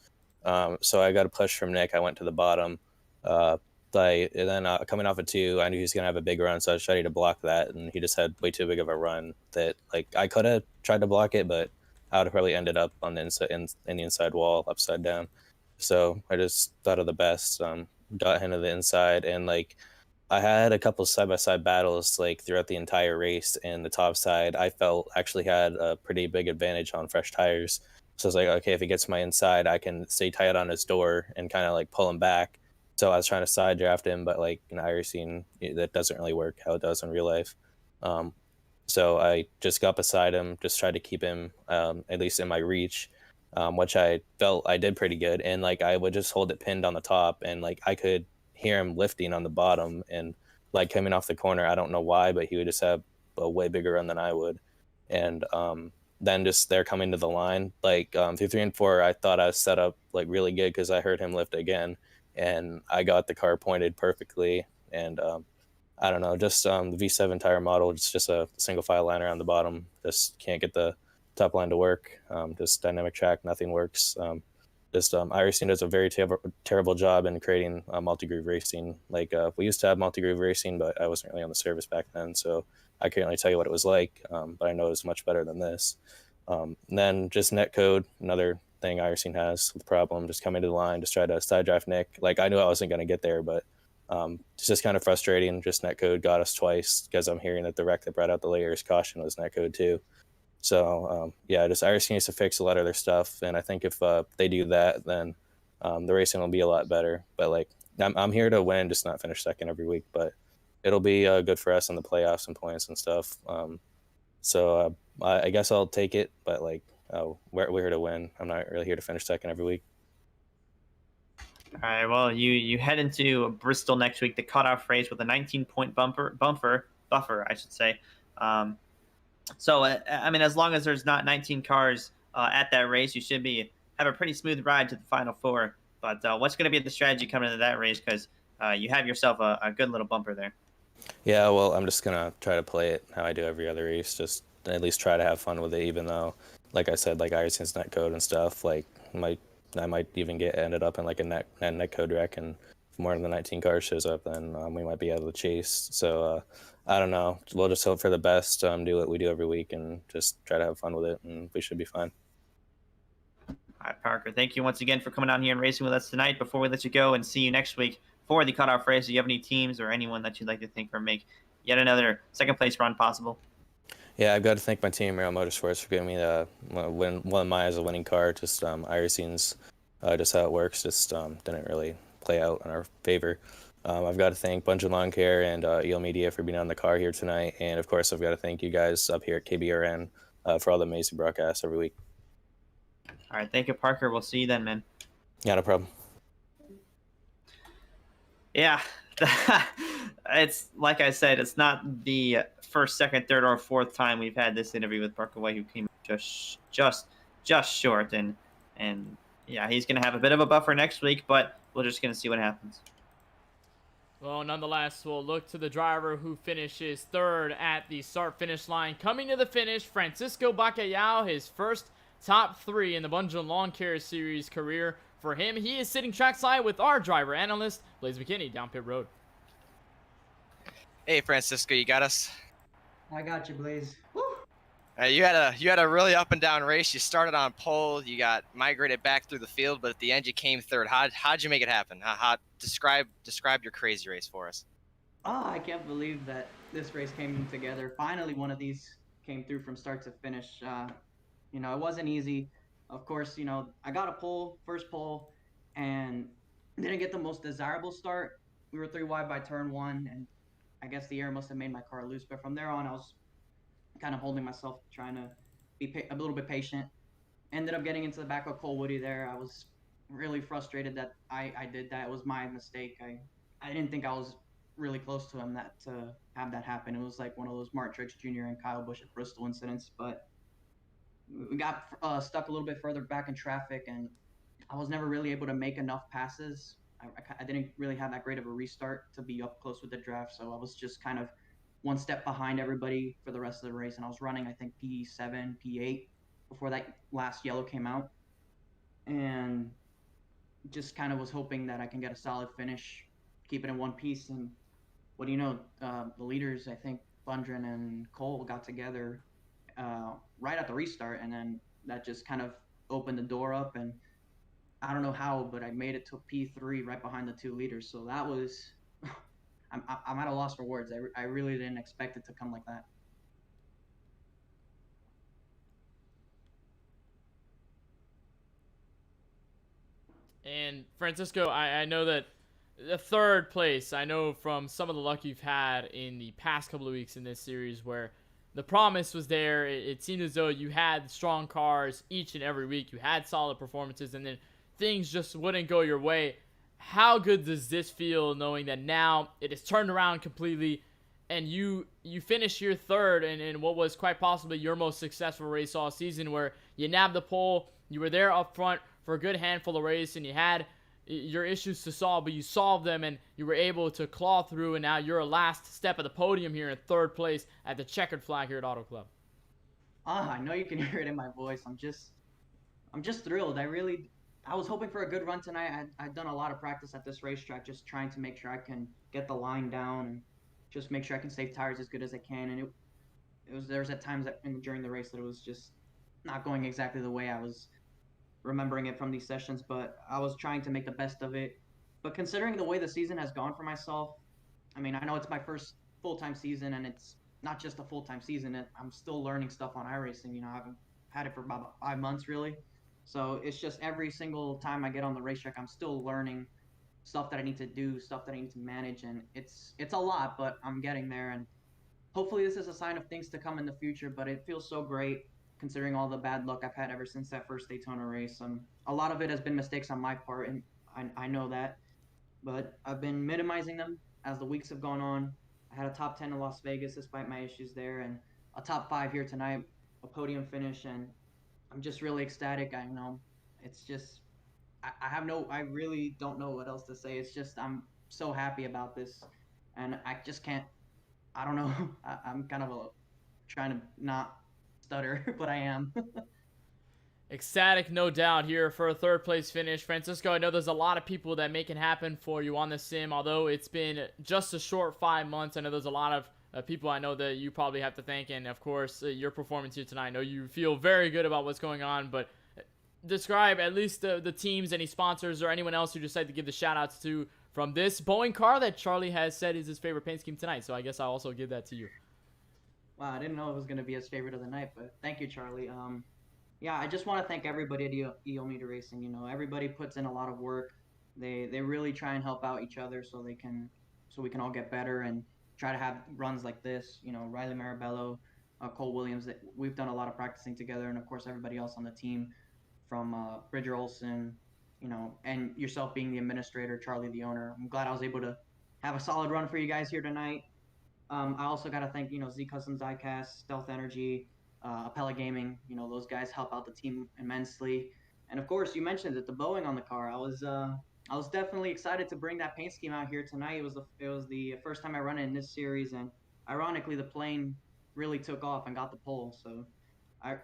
So I got a push from Nick. I went to the bottom. Coming off of 2, I knew he was going to have a big run, so I was ready to block that, and he just had way too big of a run that, like, I could have tried to block it, but I would have probably ended up on the inside, in the inside wall, upside down. So I just thought of the best, got him to the inside, and, like, I had a couple side-by-side battles, like, throughout the entire race, and the top side, I felt actually had a pretty big advantage on fresh tires. So I was like, okay, if he gets my inside, I can stay tight on his door and kind of, like, pull him back. So I was trying to side draft him, but, like, in iRacing, that doesn't really work how it does in real life. So I just got beside him, just tried to keep him at least in my reach, which I felt I did pretty good. And, like, I would just hold it pinned on the top, and, like, I could hear him lifting on the bottom, and, like, coming off the corner, I don't know why, but he would just have a way bigger run than I would. And then just there coming to the line, like, through 3 and 4, I thought I was set up, like, really good because I heard him lift again, and I got the car pointed perfectly. And I don't know, just the V7 tire model, it's just a single file liner on the bottom. Just can't get the top line to work. Just dynamic track, nothing works. iRacing does a very terrible job in creating multi-groove racing. Like, we used to have multi-groove racing, but I wasn't really on the service back then, so I can't really tell you what it was like, but I know it was much better than this. And then just netcode, another thing iRacing has the problem, just coming to the line, just try to side draft Nick. Like, I knew I wasn't going to get there, but it's just kind of frustrating. Just netcode got us twice because I'm hearing that the wreck that brought out the layers caution was netcode too. So yeah, just iRacing needs to fix a lot of their stuff, and I think if they do that, then the racing will be a lot better. But, like, I'm here to win, just not finish second every week, but it'll be good for us in the playoffs and points and stuff. So I guess I'll take it, but, like, we're here to win. I'm not really here to finish second every week. All right, well, you head into Bristol next week, the cutoff race with a 19-point buffer, I should say. So, I mean, as long as there's not 19 cars at that race, you should have a pretty smooth ride to the Final Four. But what's going to be the strategy coming into that race? Because you have yourself a good little bumper there. Yeah, well, I'm just going to try to play it how I do every other race, just at least try to have fun with it, even though, like I said, like iRacing's netcode and stuff, like, I might even ended up in, like, a netcode wreck, and if more than the 19 cars shows up, then we might be out of the chase. So I don't know. We'll just hope for the best, do what we do every week, and just try to have fun with it, and we should be fine. All right, Parker, thank you once again for coming on here and racing with us tonight. Before we let you go and see you next week for the cutoff race, do you have any teams or anyone that you'd like to thank for make yet another second-place run possible? Yeah, I've got to thank my team, Real Motorsports, for giving me one of mine as a winning car. Just iRacing's just how it works, just didn't really play out in our favor. I've got to thank Bundren Lawn Care and EL Media for being on the car here tonight. And, of course, I've got to thank you guys up here at KBRN for all the amazing broadcasts every week. All right, thank you, Parker. We'll see you then, man. Yeah, no problem. Yeah, it's like I said, it's not the first, second, third, or fourth time we've had this interview with Parker White, who came just short, and yeah, he's gonna have a bit of a buffer next week, but we're just gonna see what happens. Well, nonetheless, we'll look to the driver who finishes third at the start-finish line. Coming to the finish, Francisco Bacallao, his first top 3 in the Bundren Lawn Care Series career. For him, he is sitting trackside with our driver analyst, Blaze McKinney, down pit road. Hey, Francisco, you got us? I got you, Blaze. You had a really up and down race. You started on pole. You got migrated back through the field, but at the end you came third. How'd you make it happen? How describe your crazy race for us? Oh, I can't believe that this race came together. Finally, one of these came through from start to finish. It wasn't easy. Of course, I got a pole, first pole, and didn't get the most desirable start. We were 3 wide by turn 1, and I guess the air must have made my car loose. But from there on, I was kind of holding myself, trying to be a little bit patient. Ended up getting into the back of Cole Woody there. I was really frustrated that I did that. It was my mistake. I didn't think I was really close to him to have that happen. It was like one of those Broner Jr. and Kyle Busch at Bristol incidents. But we got stuck a little bit further back in traffic, and I was never really able to make enough passes. I didn't really have that great of a restart to be up close with the draft, so I was just kind of one step behind everybody for the rest of the race, and I was running, I think, P7, P8 before that last yellow came out, and just kind of was hoping that I can get a solid finish, keep it in one piece. And what do you know, the leaders, I think Bundren and Cole got together right at the restart, and then that just kind of opened the door up, and I don't know how, but I made it to P3 right behind the 2 leaders. So that was, I'm at a loss for words. I really didn't expect it to come like that. And Francisco, I know that the third place, I know from some of the luck you've had in the past couple of weeks in this series where the promise was there. It seemed as though you had strong cars each and every week. You had solid performances, and then things just wouldn't go your way. How good does this feel knowing that now it has turned around completely and you finish your third in what was quite possibly your most successful race all season, where you nabbed the pole, you were there up front for a good handful of race, and you had your issues to solve, but you solved them and you were able to claw through, and now you're a last step of the podium here in third place at the checkered flag here at Auto Club. I know you can hear it in my voice. I'm just thrilled. I was hoping for a good run tonight. I'd done a lot of practice at this racetrack, just trying to make sure I can get the line down and just make sure I can save tires as good as I can. And there was at times during the race that it was just not going exactly the way I was remembering it from these sessions, but I was trying to make the best of it. But considering the way the season has gone for myself, I mean, I know it's my first full-time season, and it's not just a full-time season. I'm still learning stuff on iRacing. I haven't had it for about 5 months, really. So it's just every single time I get on the racetrack, I'm still learning stuff that I need to do, stuff that I need to manage, and it's a lot, but I'm getting there, and hopefully this is a sign of things to come in the future. But it feels so great considering all the bad luck I've had ever since that first Daytona race. A lot of it has been mistakes on my part, and I know that, but I've been minimizing them as the weeks have gone on. I had a top 10 in Las Vegas despite my issues there, and a top 5 here tonight, a podium finish, and I'm just really ecstatic. I know it's just, I really don't know what else to say. It's just, I'm so happy about this, and I just can't, I don't know. I'm kind of trying to not stutter, but I am. Ecstatic, no doubt, here for a third place finish. Francisco, I know there's a lot of people that make it happen for you on the sim, although it's been just a short 5 months. I know there's a lot of people I know that you probably have to thank, and of course your performance here tonight. I know you feel very good about what's going on, but describe at least the teams, any sponsors, or anyone else you decide to give the shout outs to from this Boeing car that Charlie has said is his favorite paint scheme tonight. So I guess I'll also give that to you. Wow, I didn't know it was going to be his favorite of the night, but thank you, Charlie. Yeah, I just want to thank everybody at EO Media Racing. Everybody puts in a lot of work. They really try and help out each other so we can all get better and try to have runs like this. Riley Marabello, Cole Williams. We've done a lot of practicing together, and of course everybody else on the team, from Bridger Olson, and yourself being the administrator, Charlie the owner. I'm glad I was able to have a solid run for you guys here tonight. I also got to thank Z Customs Diecast, Stealth Energy, Appella Gaming. Those guys help out the team immensely. And of course, you mentioned it, the Boeing on the car. I was definitely excited to bring that paint scheme out here tonight. It was the first time I run it in this series, and ironically, the plane really took off and got the pole. So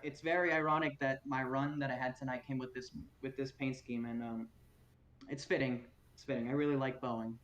it's very ironic that my run that I had tonight came with this paint scheme, and it's fitting. It's fitting. I really like Boeing.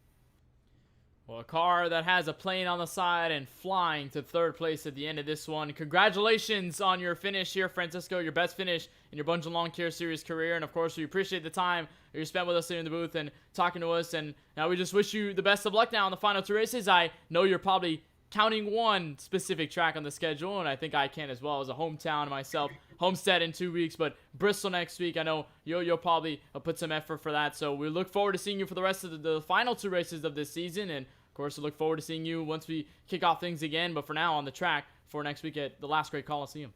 Well, a car that has a plane on the side and flying to third place at the end of this one. Congratulations on your finish here, Francisco. Your best finish in your Bundren Lawn Care Series career. And, of course, we appreciate the time that you spent with us here in the booth and talking to us. And now we just wish you the best of luck now in the final 2 races. I know you're probably counting one specific track on the schedule, and I think I can as well as a hometown myself. Homestead in 2 weeks, but Bristol next week. I know you'll probably put some effort for that. So we look forward to seeing you for the rest of the final 2 races of this season. And, of course, we look forward to seeing you once we kick off things again. But for now, on the track for next week at the Last Great Coliseum.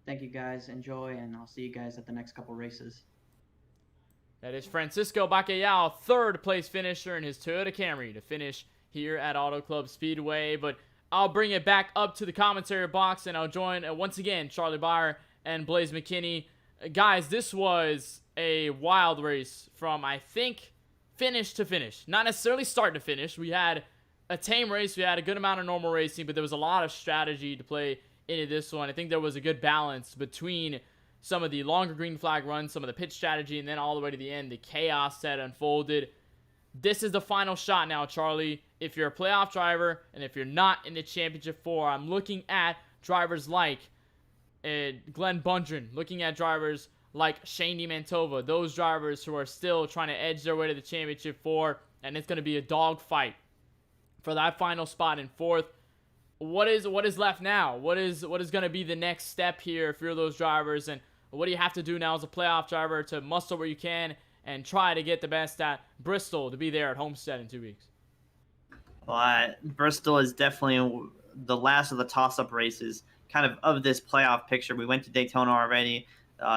Thank you, guys. Enjoy, and I'll see you guys at the next couple races. That is Francisco Bacallao, third place finisher in his Toyota Camry to finish here at Auto Club Speedway. But I'll bring it back up to the commentary box, and I'll join once again Charlie Baier and Blaze McKinney. Guys, this was a wild race from, I think, finish to finish. Not necessarily start to finish. We had a tame race. We had a good amount of normal racing, but there was a lot of strategy to play into this one. I think there was a good balance between some of the longer green flag runs, some of the pit strategy, and then all the way to the end, the chaos that unfolded. This is the final shot now, Charlie. If you're a playoff driver and if you're not in the Championship 4, I'm looking at drivers like Glenn Bundren, looking at drivers like Shane DiMantova, those drivers who are still trying to edge their way to the Championship 4, and it's going to be a dogfight for that final spot in 4th. What is left now? What is going to be the next step here if you're those drivers, and what do you have to do now as a playoff driver to muscle where you can and try to get the best at Bristol to be there at Homestead in 2 weeks? Well, Bristol is definitely the last of the toss-up races kind of this playoff picture. We went to Daytona already,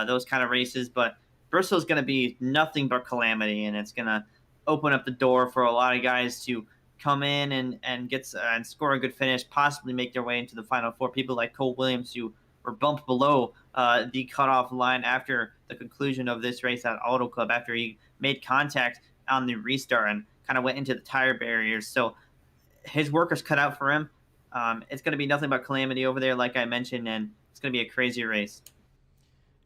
those kind of races, but Bristol is going to be nothing but calamity, and it's going to open up the door for a lot of guys to come in and score a good finish, possibly make their way into the Final Four. People like Cole Williams, who were bumped below the cutoff line after the conclusion of this race at Auto Club, after he made contact on the restart and kind of went into the tire barriers. So his work is cut out for him. It's going to be nothing but calamity over there, like I mentioned, and it's going to be a crazy race.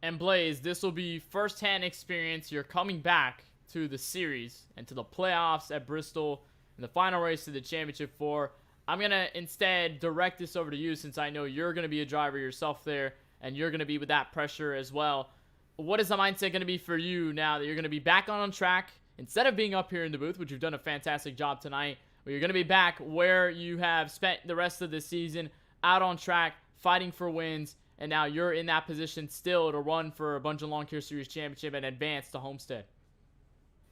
And Blaze, this will be first-hand experience. You're coming back to the series and to the playoffs at Bristol in the final race of the Championship 4. I'm going to instead direct this over to you, since I know you're going to be a driver yourself there and you're going to be with that pressure as well. What is the mindset going to be for you now that you're going to be back on track instead of being up here in the booth, which you've done a fantastic job tonight? But you're going to be back where you have spent the rest of the season, out on track, fighting for wins, and now you're in that position still to run for a Bundren Lawn Care Series Championship and advance to Homestead.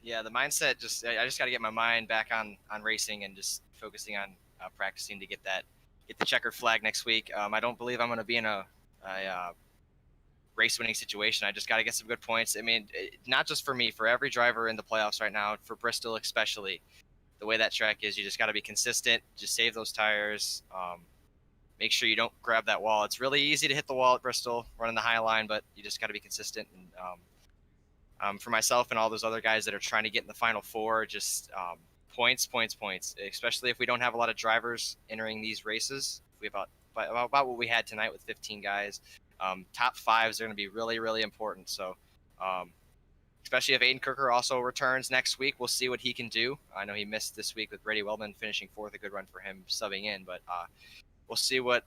Yeah, the mindset, I just got to get my mind back on racing and just focusing on practicing to get the checkered flag next week. I don't believe I'm going to be in a race-winning situation. I just got to get some good points. I mean, not just for me, for every driver in the playoffs right now, for Bristol especially. The way that track is, you just got to be consistent. Just save those tires. Make sure you don't grab that wall. It's really easy to hit the wall at Bristol, running the high line, but you just got to be consistent. And for myself and all those other guys that are trying to get in the Final Four, just points, especially if we don't have a lot of drivers entering these races. We have about what we had tonight with 15 guys. Top fives are going to be really, really important. So especially if Aiden Kirker also returns next week, we'll see what he can do. I know he missed this week with Brady Wildman finishing 4th, a good run for him subbing in, but we'll see what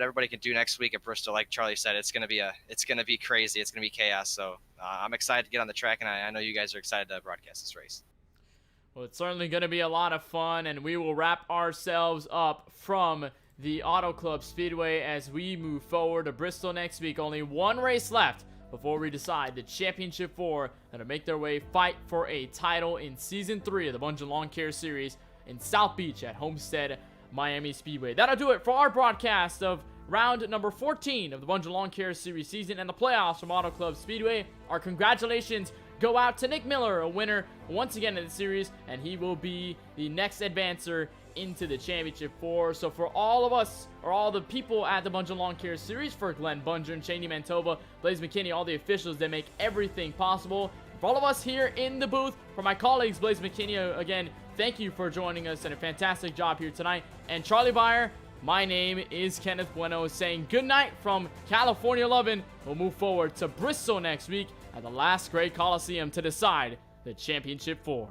everybody can do next week at Bristol. Like Charlie said, it's gonna be crazy. It's gonna be chaos. So I'm excited to get on the track, and I know you guys are excited to broadcast this race. Well, it's certainly going to be a lot of fun, and we will wrap ourselves up from the Auto Club Speedway as we move forward to Bristol next week. Only one race left before we decide the Championship 4 that'll make their way fight for a title in Season 3 of the Bundren Lawn Care Series in South Beach at Homestead Miami Speedway. That'll do it for our broadcast of round number 14 of the Bundren Lawn Care Series season and the playoffs from Auto Club Speedway. Our congratulations go out to Nick Miller, a winner once again in the series, and he will be the next advancer into the Championship 4. So for all of us, or all the people at the Bundren Lawn Care Series, for Glenn Bundren, Shane DiMantova, Blaze McKinney, all the officials that make everything possible, for all of us here in the booth, for my colleagues, Blaze McKinney, again, thank you for joining us and a fantastic job here tonight. And Charlie Baier, my name is Kenneth Bueno, saying good night from California Lovin'. We'll move forward to Bristol next week at the Last Great Coliseum to decide the Championship 4.